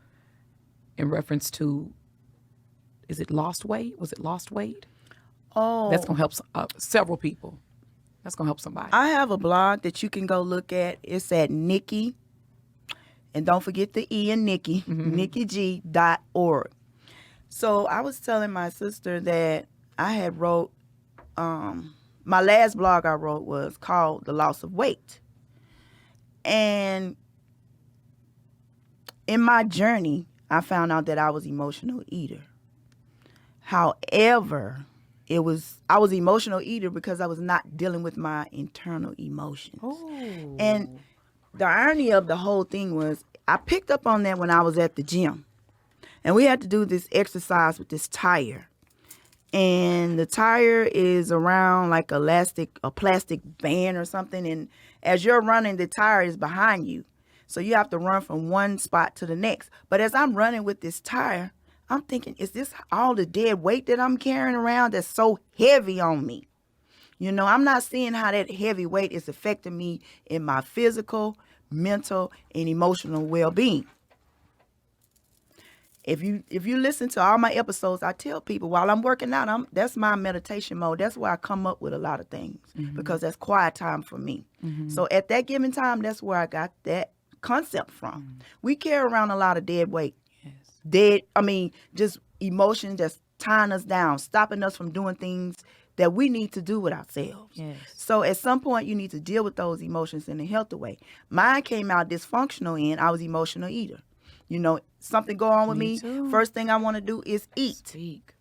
in reference to, is it lost weight? Was it lost weight? Oh. That's going to help several people. That's going to help somebody. I have a blog that you can go look at. It's at Nikki, and don't forget the E in Nikki, NikkiG.org. So I was telling my sister that I had wrote, my last blog I wrote was called The Loss of Weight. And in my journey, I found out that I was emotional eater. However, I was emotional eater because I was not dealing with my internal emotions. Oh. And the irony of the whole thing was I picked up on that when I was at the gym. And we had to do this exercise with this tire. And the tire is around like a plastic band or something. And as you're running, the tire is behind you. So you have to run from one spot to the next. But as I'm running with this tire, I'm thinking, is this all the dead weight that I'm carrying around that's so heavy on me? I'm not seeing how that heavy weight is affecting me in my physical, mental, and emotional well-being. If you listen to all my episodes, I tell people while I'm working out, that's my meditation mode. That's where I come up with a lot of things because that's quiet time for me. So at that given time, that's where I got that concept from. We carry around a lot of dead weight. Just emotions that's tying us down, stopping us from doing things that we need to do with ourselves. Yes. So at some point, you need to deal with those emotions in a healthy way. Mine came out dysfunctional in I was emotional eater. Something go on with me. First thing I want to do is eat. Speak.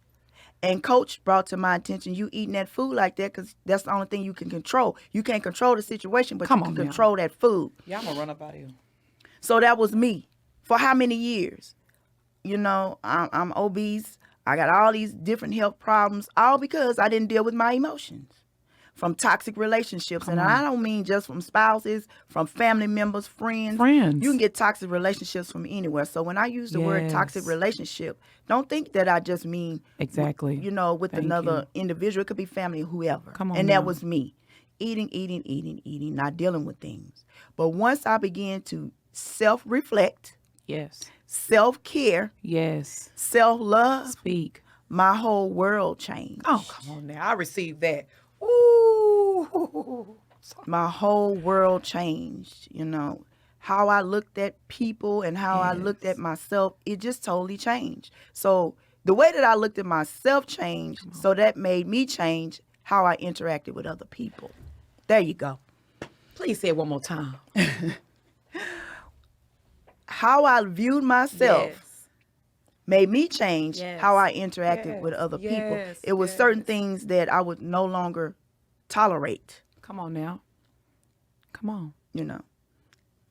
And coach brought to my attention, you eating that food like that because that's the only thing you can control. You can't control the situation, but you can control that food. Yeah, I'm going to run up out of here. So that was me. For how many years? I'm obese. I got all these different health problems, all because I didn't deal with my emotions. from toxic relationships. Come And on. I don't mean just from spouses, from family members, friends. Friends. You can get toxic relationships from anywhere. So when I use the word toxic Yes. relationship, don't think that I just mean, Exactly. with Thank another you. individual. It could be family, whoever. Come on And now. that was me. Eating, not dealing with things. But once I began to self-reflect, Yes. self-care, Yes. self-love, Speak. my whole world changed. Oh, come on now. I received that. Ooh. My whole world changed, How I looked at people and how I looked at myself, it just totally changed. So the way that I looked at myself changed, so that made me change how I interacted with other people. There you go. Please say it one more time. How I viewed myself made me change Yes. how I interacted Yes. with other people. Yes. It was certain Yes. things that I would no longer tolerate, Come on now. Come on.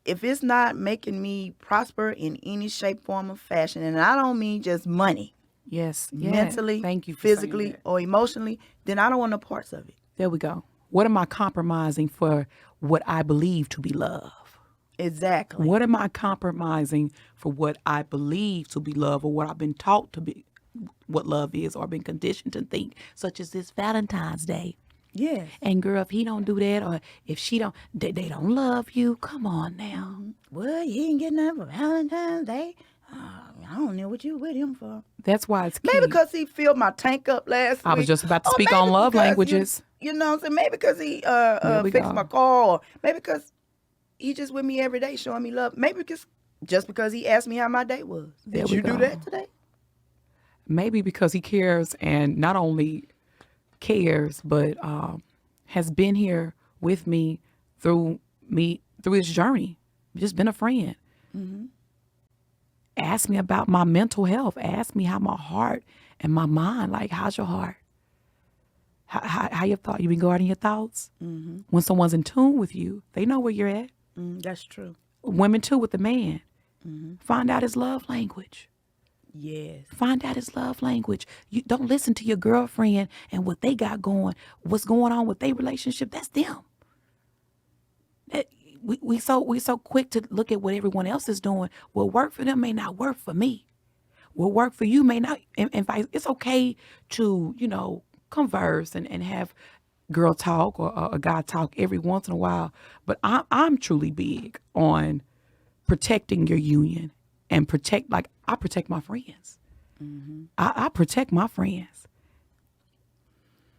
If it's not making me prosper in any shape, form, or fashion, and I don't mean just money, Yes. mentally, Thank you for saying physically, that. or emotionally, then I don't want no parts of it. There we go. What am I compromising for what I believe to be love? Exactly. What am I compromising for what I believe to be love, or what I've been taught to be what love is, or been conditioned to think, such as this Valentine's Day. Yes. And girl, if he don't do that, or if she don't, they don't love you. Come on now. Well, you ain't getting nothing for Valentine's Day. I don't know what you with him for. That's why it's key. Maybe because he filled my tank up last week. I was just about to Or speak maybe on love because languages. You know what I'm saying? Maybe because he There we fixed go. my car. Or maybe because he just with me every day showing me love. Maybe just because he asked me how my day was. There Did we you do go. that today? Maybe because he cares, and not only cares, but has been here with me through his journey. Just been a friend. Ask me about my mental health. Ask me how my heart and my mind. Like, how's your heart? How your thought? You been guarding your thoughts. When someone's in tune with you, they know where you're at. That's true. Women too, with the man. Find out his love language. Yes. Find out his love language. You don't listen to your girlfriend and what they got going, what's going on with their relationship. That's them. We so quick to look at what everyone else is doing. What work for them may not work for me. What work for you may not. And it's okay to converse and have girl talk or a guy talk every once in a while. But I'm truly big on protecting your union and I protect my friends. I protect my friends.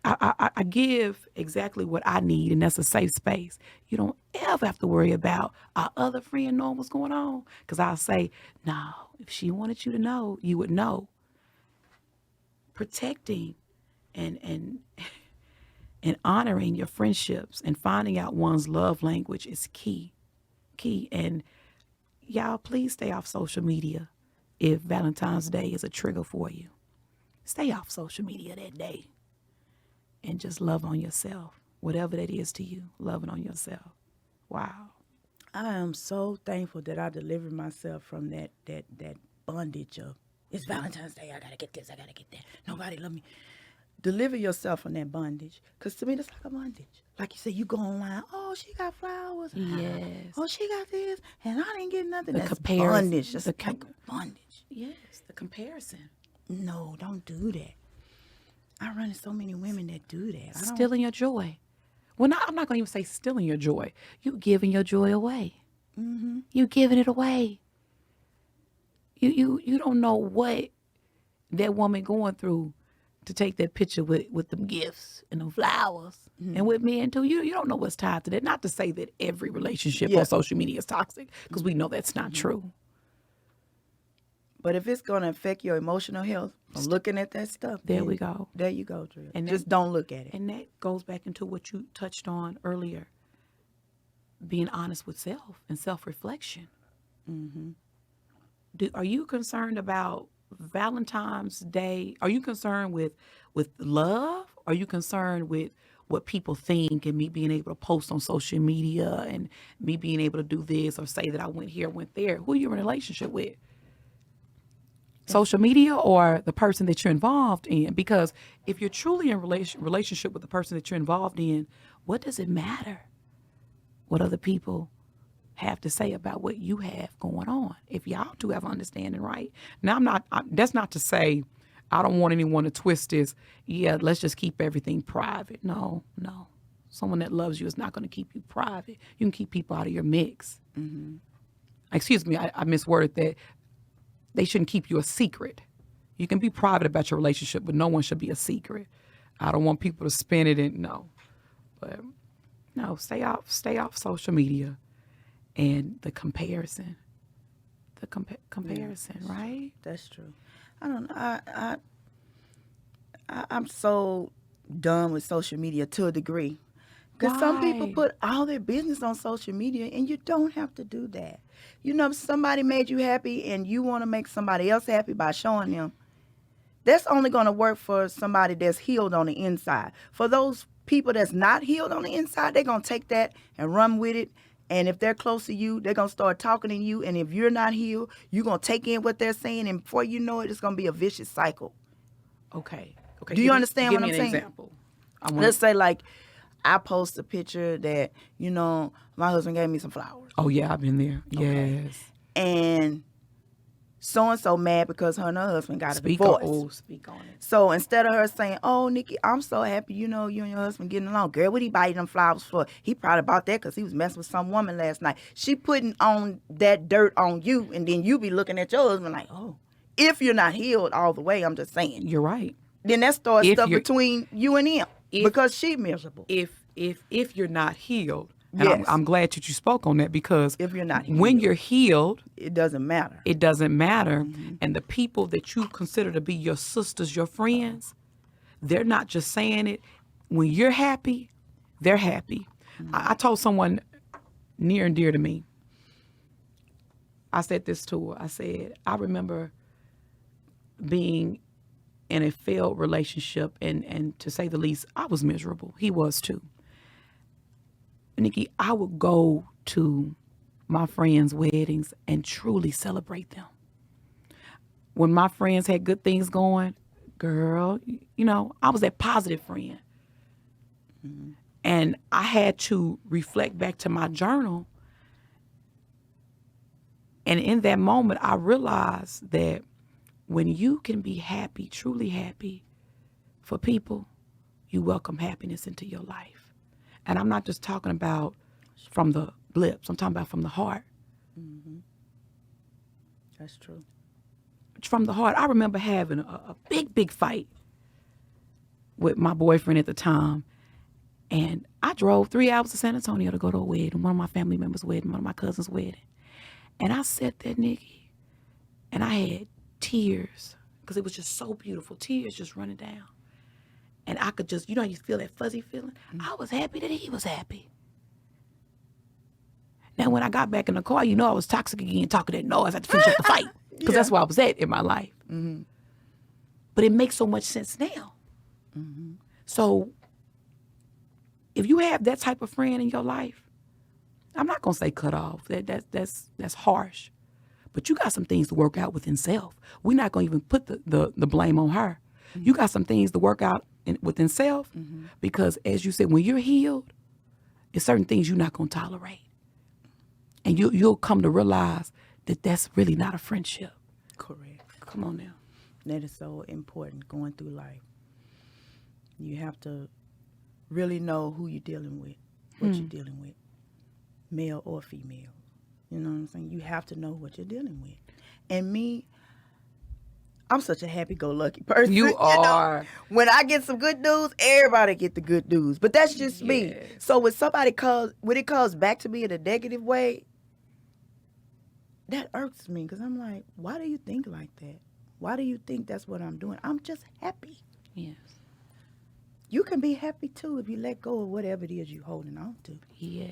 I give exactly what I need, and that's a safe space. You don't ever have to worry about our other friend knowing what's going on, because I'll say, no, if she wanted you to know, you would know. Protecting and honoring your friendships and finding out one's love language is key. And y'all, please stay off social media if Valentine's Day is a trigger for you. Stay off social media that day and just love on yourself. Whatever that is to you, loving on yourself. Wow. I am so thankful that I delivered myself from that bondage of, it's Valentine's Day, I gotta get this, I gotta get that. Nobody love me. Deliver yourself from that bondage. Because to me, that's like a bondage. Like you said, you go online, oh, she got flowers. Yes. Oh, she got this, and I didn't get nothing. The That's comparison. bondage. That's The like a bondage. Yes, the comparison. No, don't do that. I run into so many women that do that. Stealing your joy. Well, I'm not going to even say stealing your joy. You giving your joy away. You giving it away. You don't know what that woman going through to take that picture with them gifts and them flowers. And with men too. You don't know what's tied to that. Not to say that every relationship on social media is toxic, because we know that's not true. But if it's going to affect your emotional health from looking at that stuff, There then we go. There you go, Drew. And just don't look at it. And that goes back into what you touched on earlier. Being honest with self and self-reflection. Are you concerned about Valentine's Day? Are you concerned with love? Are you concerned with what people think, and me being able to post on social media, and me being able to do this or say that I went here, went there? Who are you in a relationship with? social media or the person that you're involved in? Because if you're truly in relationship with the person that you're involved in, what does it matter what other people have to say about what you have going on? If y'all do have understanding, right? Now, that's not to say I don't want anyone to twist this. Yeah, let's just keep everything private. No. Someone that loves you is not going to keep you private. You can keep people out of your mix. Mm-hmm. Excuse me, I misworded that. They shouldn't keep you a secret. You can be private about your relationship, but no one should be a secret. I don't want people to spin it and no. But no, stay off social media and the comparison. Comparison, yeah, right? That's true. I don't know. I'm so done with social media to a degree. Because some people Why? put all their business on social media, and you don't have to do that. You know, if somebody made you happy and you want to make somebody else happy by showing them, that's only going to work for somebody that's healed on the inside. For those people that's not healed on the inside, they're going to take that and run with it. And if they're close to you, they're going to start talking to you. And if you're not healed, you're going to take in what they're saying. And before you know it, it's going to be a vicious cycle. Okay. Do you understand what I'm saying? Give me an example. Let's say, like, I post a picture that, you know, my husband gave me some flowers. Oh, yeah, I've been there. Okay. Yes. And so-and-so mad because her and her husband got a divorce. Speak on it. So instead of her saying, oh, Nikki, I'm so happy, you know, you and your husband getting along. Girl, what he buy you them flowers for? He probably bought that because he was messing with some woman last night. She putting on that dirt on you, and then you be looking at your husband like, oh. If you're not healed all the way, I'm just saying. You're right. Then that starts stuff between you and him because she miserable. If you're not healed, and yes. I'm glad that you spoke on that, because if you're not healed, when you're healed, it doesn't matter. It doesn't matter. Mm-hmm. And the people that you consider to be your sisters, your friends, they're not just saying it. When you're happy, they're happy. Mm-hmm. I told someone near and dear to me, I said this to her. I said, I remember being in a failed relationship, and to say the least, I was miserable. He was too. Nikki, I would go to my friends' weddings and truly celebrate them. When my friends had good things going, girl, you know, I was that positive friend. Mm-hmm. And I had to reflect back to my journal. And in that moment, I realized that when you can be happy, truly happy for people, you welcome happiness into your life. And I'm not just talking about from the lips. I'm talking about from the heart. Mm-hmm. That's true. From the heart. I remember having a big fight with my boyfriend at the time. And I drove 3 hours to San Antonio to go to a wedding, one of my family members' wedding, one of my cousins' wedding. And I sat there, Nikki, and I had tears because it was just so beautiful. Tears just running down. And I could just, you know, you feel that fuzzy feeling. Mm-hmm. I was happy that he was happy. Now, when I got back in the car, you know, I was toxic again, talking that noise. I had to finish up the fight because that's where I was at in my life. Mm-hmm. But it makes so much sense now. Mm-hmm. So if you have that type of friend in your life, I'm not going to say cut off. That's harsh. But you got some things to work out within self. We're not going to even put the blame on her. Mm-hmm. You got some things to work out within self, mm-hmm. because, as you said, when you're healed, there's certain things you're not going to tolerate. And you'll come to realize that that's really not a friendship. Correct. Come on now. That is so important going through life. You have to really know who you're dealing with, what you're dealing with, male or female. You know what I'm saying? You have to know what you're dealing with. And me, I'm such a happy-go-lucky person. You are. Know? When I get some good news, everybody get the good news. But that's just me. So when it comes back to me in a negative way, that irks me because I'm like, why do you think like that? Why do you think that's what I'm doing? I'm just happy. Yes. You can be happy too if you let go of whatever it is you're holding on to. Yeah.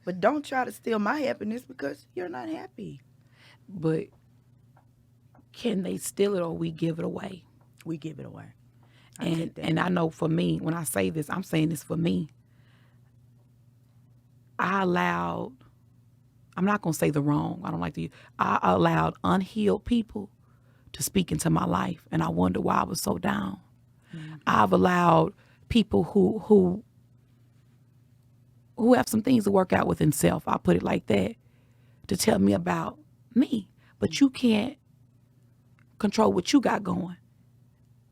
But don't try to steal my happiness because you're not happy. But can they steal it or we give it away? We give it away. And I know for me, when I say this, I'm saying this for me. I'm not going to say the wrong. I don't like to use. I allowed unhealed people to speak into my life, and I wonder why I was so down. I've allowed people who have some things to work out within self, I'll put it like that, to tell me about me. But you can't control what you got going.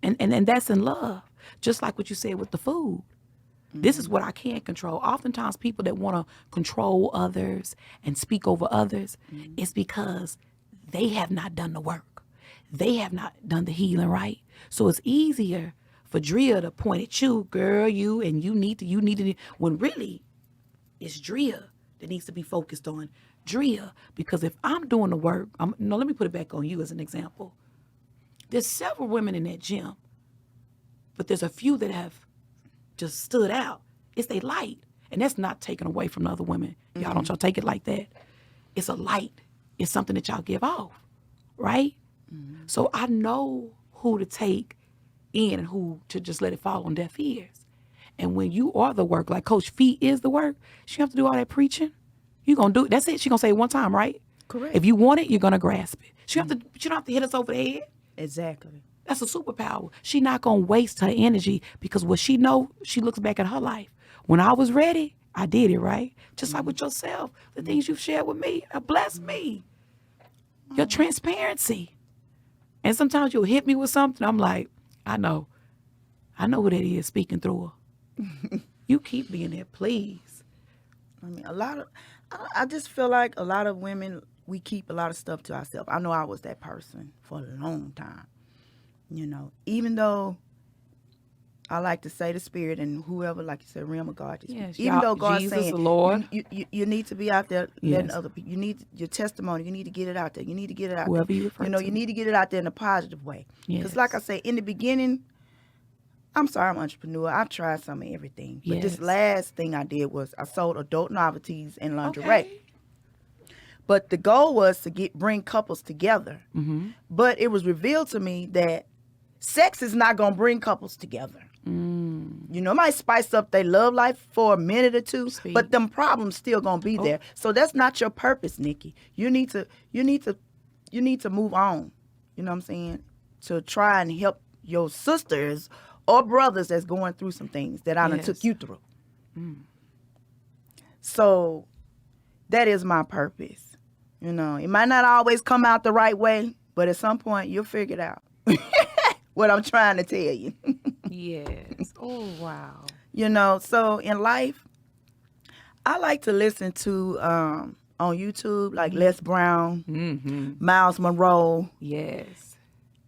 And that's in love. Just like what you said with the food. This is what I can't control. Oftentimes people that want to control others and speak over others, it's because they have not done the work. They have not done the healing right. So it's easier for Drea to point at you, girl, you need to, when really it's Drea that needs to be focused on. Drea, because if I'm doing the work, let me put it back on you as an example. There's several women in that gym, but there's a few that have just stood out. It's a light. And that's not taken away from the other women. Y'all don't y'all take it like that. It's a light. It's something that y'all give off, right? So I know who to take in and who to just let it fall on deaf ears. And when you are the work, like Coach Fee is the work, she don't have to do all that preaching. You gonna do it. That's it. She gonna say it one time, right? Correct. If you want it, you're gonna grasp it. She don't have to hit us over the head. Exactly. That's a superpower. She not gonna waste her energy, because what she know, she looks back at her life. When I was ready, I did it, right? Just like with yourself, the things you've shared with me have blessed me. Your transparency. And sometimes you'll hit me with something, I'm like, I know who that is speaking through her. You keep being there, please. I mean, I just feel like a lot of women, we keep a lot of stuff to ourselves. I know I was that person for a long time. You know, even though I like to say the Spirit and whoever, like you said, realm of God. Yes, even though God's Jesus, saying, the Lord. you need to be out there letting Yes. other people. You need your testimony. You need to get it out there. You need to get it out Whoever there. you refer You to. need to get it out there in a positive way. Because, Yes. like I say, in the beginning, I'm sorry, I'm an entrepreneur. I tried some of everything. But this Yes. last thing I did was I sold adult novelties and lingerie. Okay. But the goal was to bring couples together. Mm-hmm. But it was revealed to me that sex is not going to bring couples together. You know, it might spice up their love life for a minute or two, Sweet. but them problems still going to be there. So that's not your purpose, Nikki. You need to move on. You know what I'm saying? To try and help your sisters or brothers that's going through some things that I done Yes. took you through. So that is my purpose. You know, it might not always come out the right way, but at some point you'll figure it out. What I'm trying to tell you. Yes. Oh, wow. You know, so in life, I like to listen to on YouTube, like Les Brown, Mm-hmm. Miles Monroe, Yes.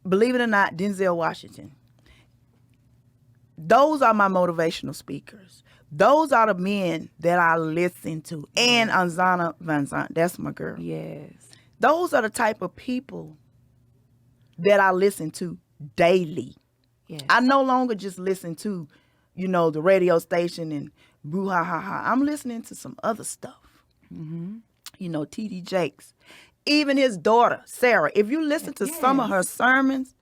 believe it or not, Denzel Washington. Those are my motivational speakers. Those are the men that I listen to. And Anzana Van Zant, that's my girl. Yes. Those are the type of people that I listen to daily. Yes. I no longer just listen to, you know, the radio station and boo ha ha ha. I'm listening to some other stuff. Mm-hmm. You know, T.D. Jakes. Even his daughter, Sarah. If you listen to some of her sermons,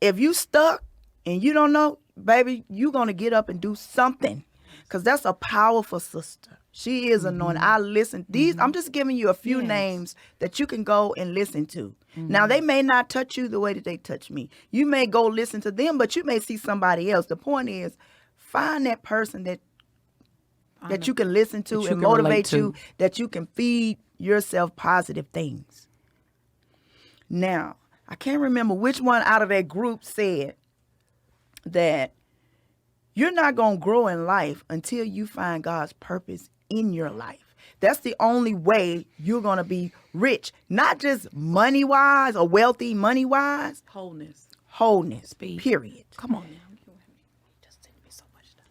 if you stuck and you don't know, baby, you're going to get up and do something. Because that's a powerful sister. She is anointed. I listen. I'm just giving you a few names that you can go and listen to. Now, they may not touch you the way that they touch me. You may go listen to them, but you may see somebody else. The point is, find that person that you can listen to you and can relate motivate to. you, that you can feed yourself positive things. Now, I can't remember which one out of that group said that you're not going to grow in life until you find God's purpose in your life. That's the only way you're going to be rich, not just money-wise or wealthy money-wise. Wholeness. Wholeness, Speed. period. Come on now. You just send me so much stuff.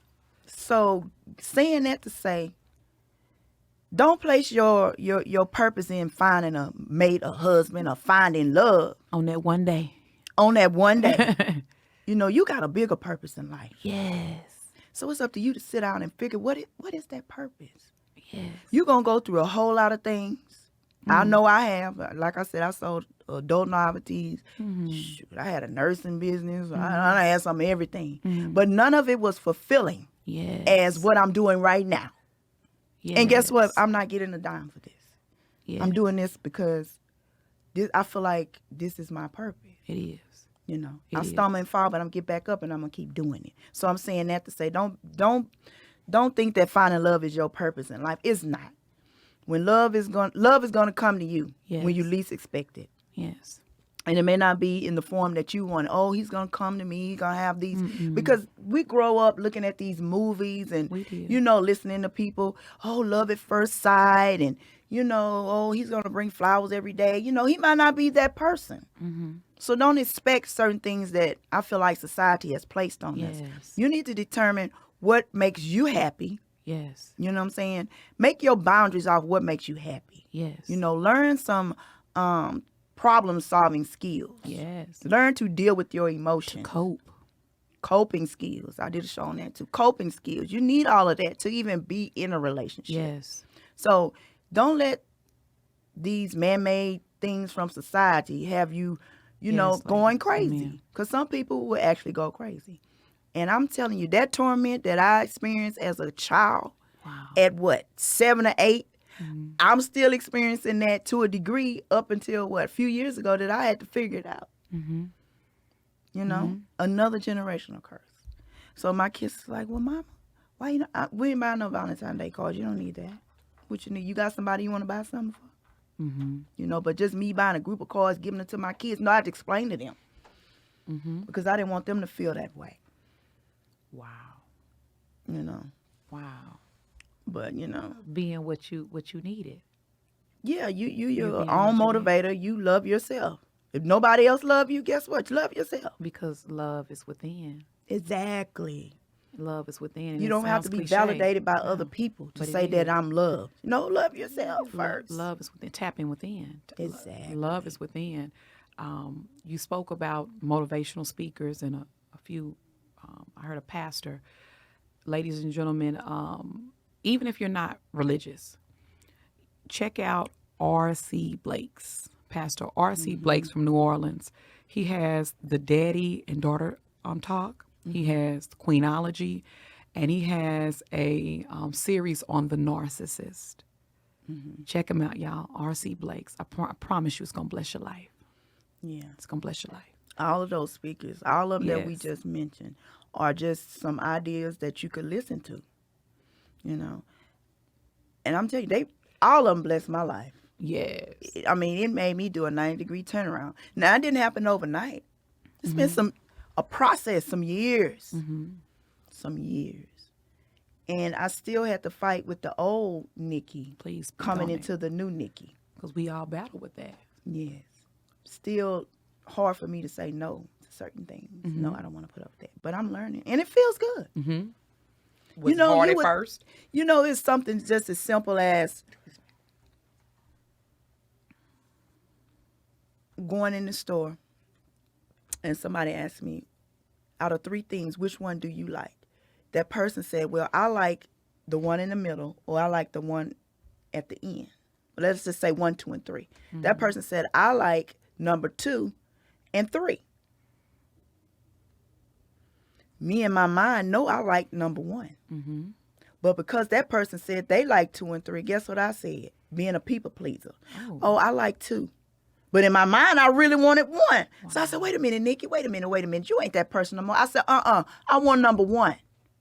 So saying that to say, don't place your purpose in finding a mate, a husband, or finding love On that one day. on that one day. You know, you got a bigger purpose in life. Yes. So it's up to you to sit down and figure what is that purpose? Yes. You're going to go through a whole lot of things. I know I have. Like I said, I sold adult novelties. Shoot, I had a nursing business. I had some of everything. But none of it was fulfilling Yes. as what I'm doing right now. Yes. And guess what? I'm not getting a dime for this. Yes. I'm doing this because I feel like this is my purpose. It is. You know, It I is. stumble and fall, but I'm get back up and I'm gonna keep doing it. So I'm saying that to say, don't think that finding love is your purpose in life. It's not. When love is gonna come to you when you Yes. least expect it. Yes. And it may not be in the form that you want. Oh, he's gonna come to me. He's gonna have these because we grow up looking at these movies and We did. listening to people. Oh, love at first sight, and oh, he's gonna bring flowers every day. He might not be that person. So don't expect certain things that I feel like society has placed on us. Yes. You need to determine what makes you happy. Yes. You know what I'm saying? Make your boundaries off what makes you happy. Yes. Learn some problem-solving skills. Yes. Learn to deal with your emotions. Cope. Coping skills. I did a show on that too. Coping skills. You need all of that to even be in a relationship. Yes. So don't let these man-made things from society have you, Yes, going ladies. crazy. Amen. Because some people will actually go crazy. And I'm telling you, that torment that I experienced as a child Wow. at 7 or 8, I'm still experiencing that to a degree up until a few years ago that I had to figure it out. Another generational curse. So my kids is like, well, Mama, why we ain't buying no Valentine Day cards. You don't need that. What you need? You got somebody you want to buy something for? But just me buying a group of cards, giving it to my kids. No, I had to explain to them because I didn't want them to feel that way. Wow. Wow. But Being what you needed. yeah, you're being your what own you need. motivator. You love yourself. If nobody else love you, guess what? You love yourself. Because love is within. Exactly. Love is within. and You it don't have to sounds be cliche. validated by No, other people to but it say that is. I'm loved. Love yourself Love, first. love is within. Tapping within. Exactly. Love is within. You spoke about motivational speakers and a few. I heard a pastor. Ladies and gentlemen, even if you're not religious, check out R.C. Blake's. Pastor R.C. Blake's from New Orleans. He has the daddy and daughter talk. He has Queenology, and he has a series on the narcissist. Check him out, y'all. R.C. Blake's. I promise you it's going to bless your life. Yeah. It's going to bless your life. All of those speakers, all of them that we Yes. just mentioned, are just some ideas that you could listen to. And I'm telling you, all of them blessed my life. Yes. I mean, it made me do a 90-degree turnaround. Now, it didn't happen overnight. It's been a process, some years. Some years. And I still had to fight with the old Nikki Please coming into the new Nikki. because we all battle with that. Yes. Still hard for me to say no to certain things. No, I don't want to put up with that. But I'm learning. And it feels good. Was You know, hard you at would- first. It's something just as simple as going in the store and somebody asked me, out of 3 things, which one do you like? That person said, well, I like the one in the middle, or I like the one at the end. Let's just say 1, 2, and 3. That person said, I like number 2 and 3. Me in my mind know I like number 1. But because that person said they like 2 and 3, guess what I said? Being a people pleaser. Oh, I like 2. But in my mind, I really wanted 1. Wow. So I said, wait a minute, Nikki, wait a minute. You ain't that person no more. I said, I want number 1.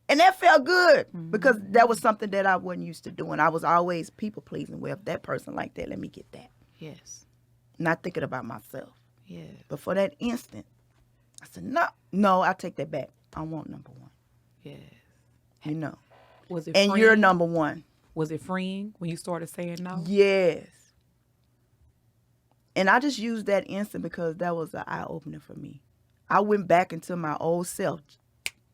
And that felt good because that was something that I wasn't used to doing. I was always people pleasing. Well, if that person like that, let me get that. Yes. Not thinking about myself. Yes. But for that instant, I said, no, I take that back. I want number 1. Yes. Was it And freeing? you're number 1. Was it freeing when you started saying no? Yes. And I just used that instant because that was an eye-opener for me. I went back into my old self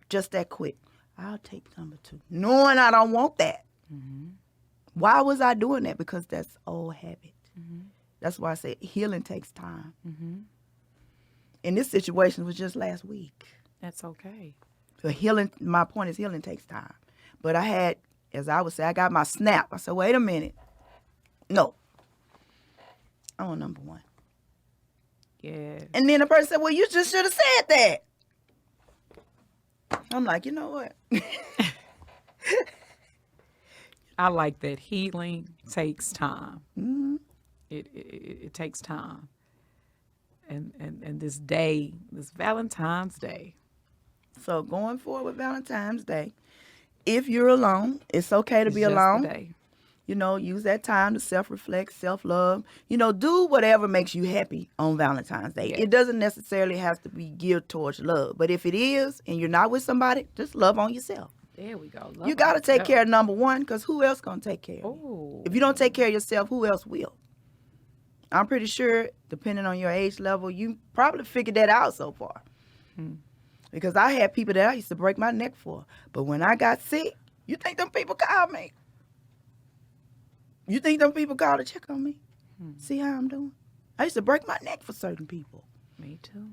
just that quick. I'll take number 2, knowing I don't want that. Why was I doing that? Because that's old habit. That's why I say healing takes time. And this situation was just last week. That's okay. My point is healing takes time. But I had, as I would say, I got my snap. I said, wait a minute. No. I want number 1. Yeah. And then the person said, well, you just should have said that. I'm like, you know what? I like that healing takes time. It takes time. and this day, this Valentine's Day. So going forward with Valentine's Day, if you're alone, it's okay to It's be just alone. the day. Use that time to self-reflect, self-love. Do whatever makes you happy on Valentine's Day. Yes. It doesn't necessarily have to be geared towards love. But if it is, and you're not with somebody, just love on yourself. There we go. You got to take care of number one, because who else going to take care of you? Oh. If you don't take care of yourself, who else will? I'm pretty sure, depending on your age level, you probably figured that out so far. Because I had people that I used to break my neck for. But when I got sick, you think them people called me? You think them people called to check on me? See how I'm doing? I used to break my neck for certain people. Me too.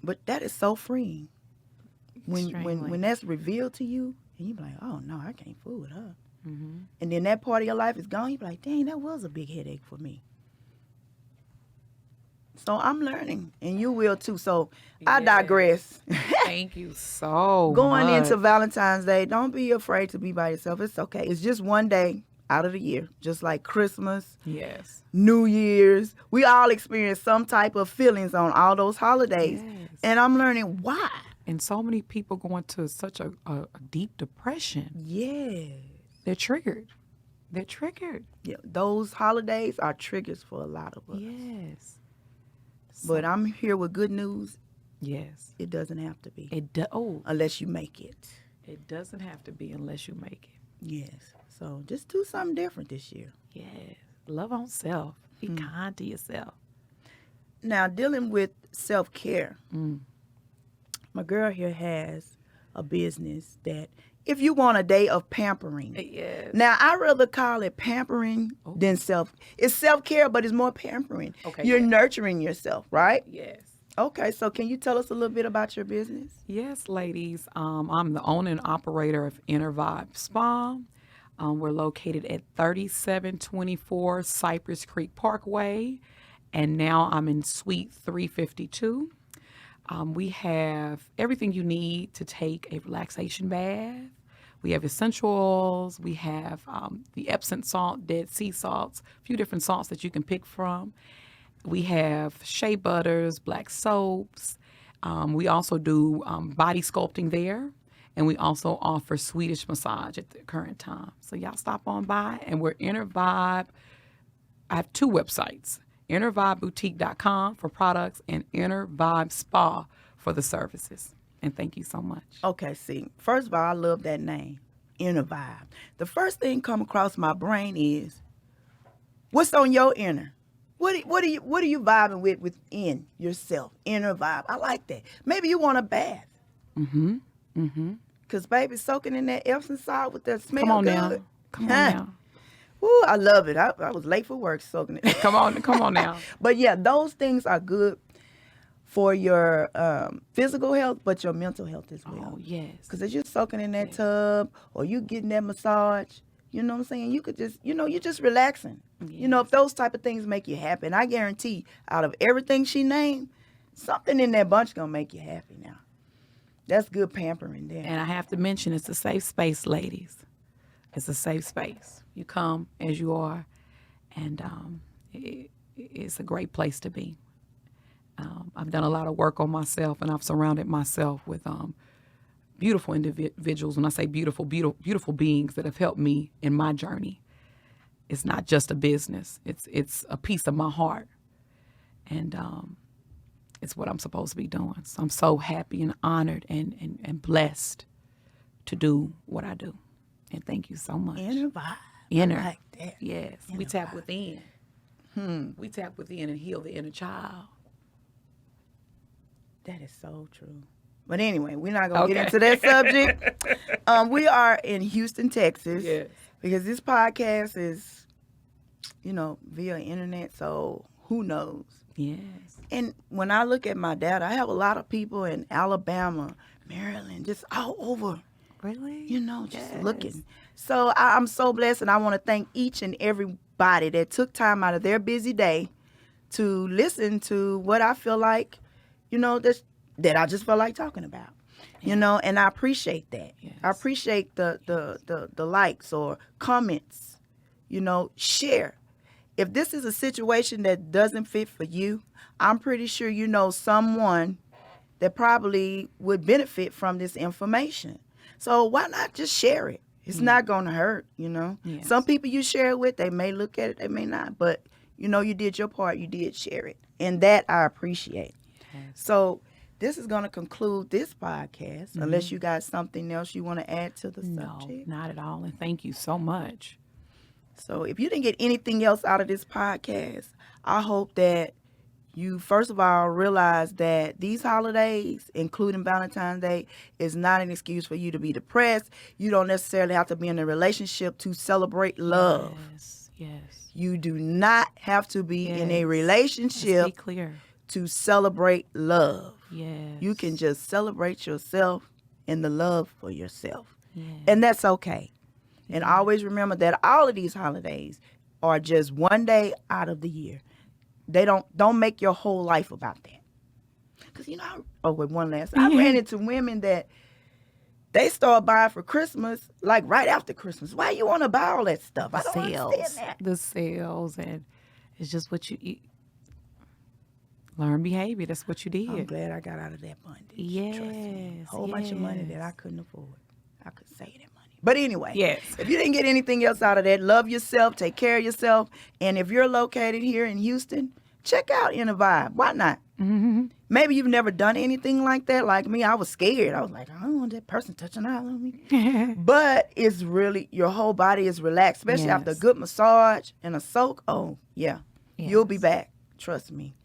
But that is so freeing. Extremely. When that's revealed to you, and you be like, oh, no, I can't fool with her. Mm-hmm. And then that part of your life is gone, you be like, dang, that was a big headache for me. So I'm learning, and you will too. So I digress. Thank you so Going much. into Valentine's Day, don't be afraid to be by yourself. It's okay. It's just one day out of the year, just like Christmas, Yes. New Year's. We all experience some type of feelings on all those holidays. Yes. And I'm learning why. And so many people go into such a deep depression. Yes. They're triggered. They're triggered. Yeah, those holidays are triggers for a lot of us. Yes. But I'm here with good news. Yes. It doesn't have to be. Oh, Unless you make it. it doesn't have to be unless you make it. Yes. So just do something different this year. Yes. Love on self. Be kind to yourself. Now, dealing with self-care, my girl here has a business that if you want a day of pampering. Yes. Now, I rather call it pampering than it's self-care, but it's more pampering. Okay, You're yeah. nurturing yourself, right? Yes. Okay, so can you tell us a little bit about your business? Yes, ladies. I'm the owner and operator of Inner Vibe Spa. We're located at 3724 Cypress Creek Parkway, and now I'm in Suite 352. We have everything you need to take a relaxation bath. We have essential oils. We have the Epsom salt, Dead Sea salts, a few different salts that you can pick from. We have shea butters, black soaps. We also do body sculpting there. And we also offer Swedish massage at the current time. So y'all stop on by, and we're Inner Vibe. I have two websites, innervibeboutique.com for products and Inner Vibe Spa for the services. And thank you so much. Okay, see, first of all, I love that name, Inner Vibe. The first thing come across my brain is, what's on your inner? What are you vibing with within yourself? Inner vibe. I like that. Maybe you want a bath. Mm-hmm. Mm-hmm. Cause baby, soaking in that Epsom salt with that smell Come on good. now. Come on now. Woo, I love it. I was late for work soaking it. Come on now. But yeah, those things are good for your physical health, but your mental health as well. Oh, yes. Because as you're soaking in that tub or you getting that massage, you know what I'm saying? You could just, you're just relaxing. If those type of things make you happy, and I guarantee out of everything she named, something in that bunch going to make you happy now. That's good pampering there. And I have to mention, it's a safe space, ladies. It's a safe space. You come as you are, and it's a great place to be. I've done a lot of work on myself, and I've surrounded myself with beautiful individuals. When I say beautiful, beautiful beings that have helped me in my journey. It's not just a business. It's a piece of my heart, and it's what I'm supposed to be doing. So I'm so happy and honored and blessed to do what I do. And thank you so much. Inner vibe. Inner. I like that. Yes. Inner we tap vibe. within. We tap within and heal the inner child. That is so true. But anyway, we're not going to get into that subject. We are in Houston, Texas. Yes. Because this podcast is, via internet, so who knows? Yes. And when I look at my data, I have a lot of people in Alabama, Maryland, just all over, Really? just looking. So I'm so blessed, and I want to thank each and everybody that took time out of their busy day to listen to what I feel like, that I just felt like talking about. And I appreciate that. Yes. I appreciate the likes or comments, share. if this is a situation that doesn't fit for you, I'm pretty sure you know someone that probably would benefit from this information. So why not just share it? It's not going to hurt, you know. Yes. Some people you share it with, they may look at it, they may not. But, you know, you did your part. You did share it. And that I appreciate. Yes. So this is going to conclude this podcast, unless you got something else you want to add to the No, subject. not at all. And thank you so much. So if you didn't get anything else out of this podcast, I hope that you, first of all, realize that these holidays, including Valentine's Day, is not an excuse for you to be depressed. You don't necessarily have to be in a relationship to celebrate love. Yes. You do not have to be in a Yes. relationship Let's be clear. to celebrate love. Yes. You can just celebrate yourself and the love for yourself. Yes. And that's okay. And always remember that all of these holidays are just one day out of the year. They don't make your whole life about that. Because, you know, with one last, I ran into women that they start buying for Christmas, like right after Christmas. Why you want to buy all that stuff? I don't understand that. The sales, and it's just what you eat. Learn behavior. That's what you did. I'm glad I got out of that bondage. Yes. Trust me. A whole bunch of money that yes. I couldn't afford. I could save that money. But anyway, Yes. if you didn't get anything else out of that, love yourself, take care of yourself. And if you're located here in Houston, check out Inner Vibe. Why not? Mm-hmm. Maybe you've never done anything like that. Like me, I was scared. I was like, I don't want that person touching all on me. But it's really, your whole body is relaxed, especially after a Yes. good massage and a soak. Oh, yeah. You'll be Yes. back. Trust me.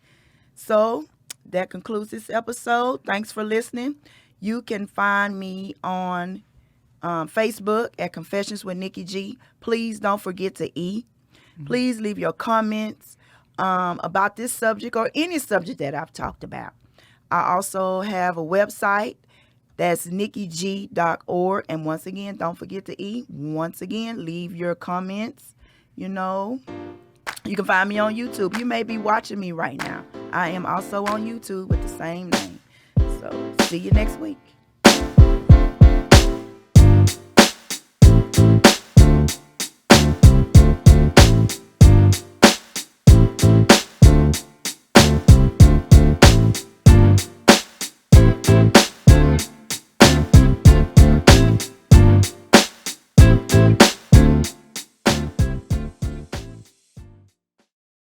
So that concludes this episode. Thanks for listening. You can find me on Facebook at Confessions with Nikki G. Please don't forget to E. Please leave your comments about this subject or any subject that I've talked about. I also have a website that's nikkig.org. And once again, don't forget to E. Once again, leave your comments. You know, you can find me on YouTube. You may be watching me right now. I am also on YouTube with the same name. So see you next week.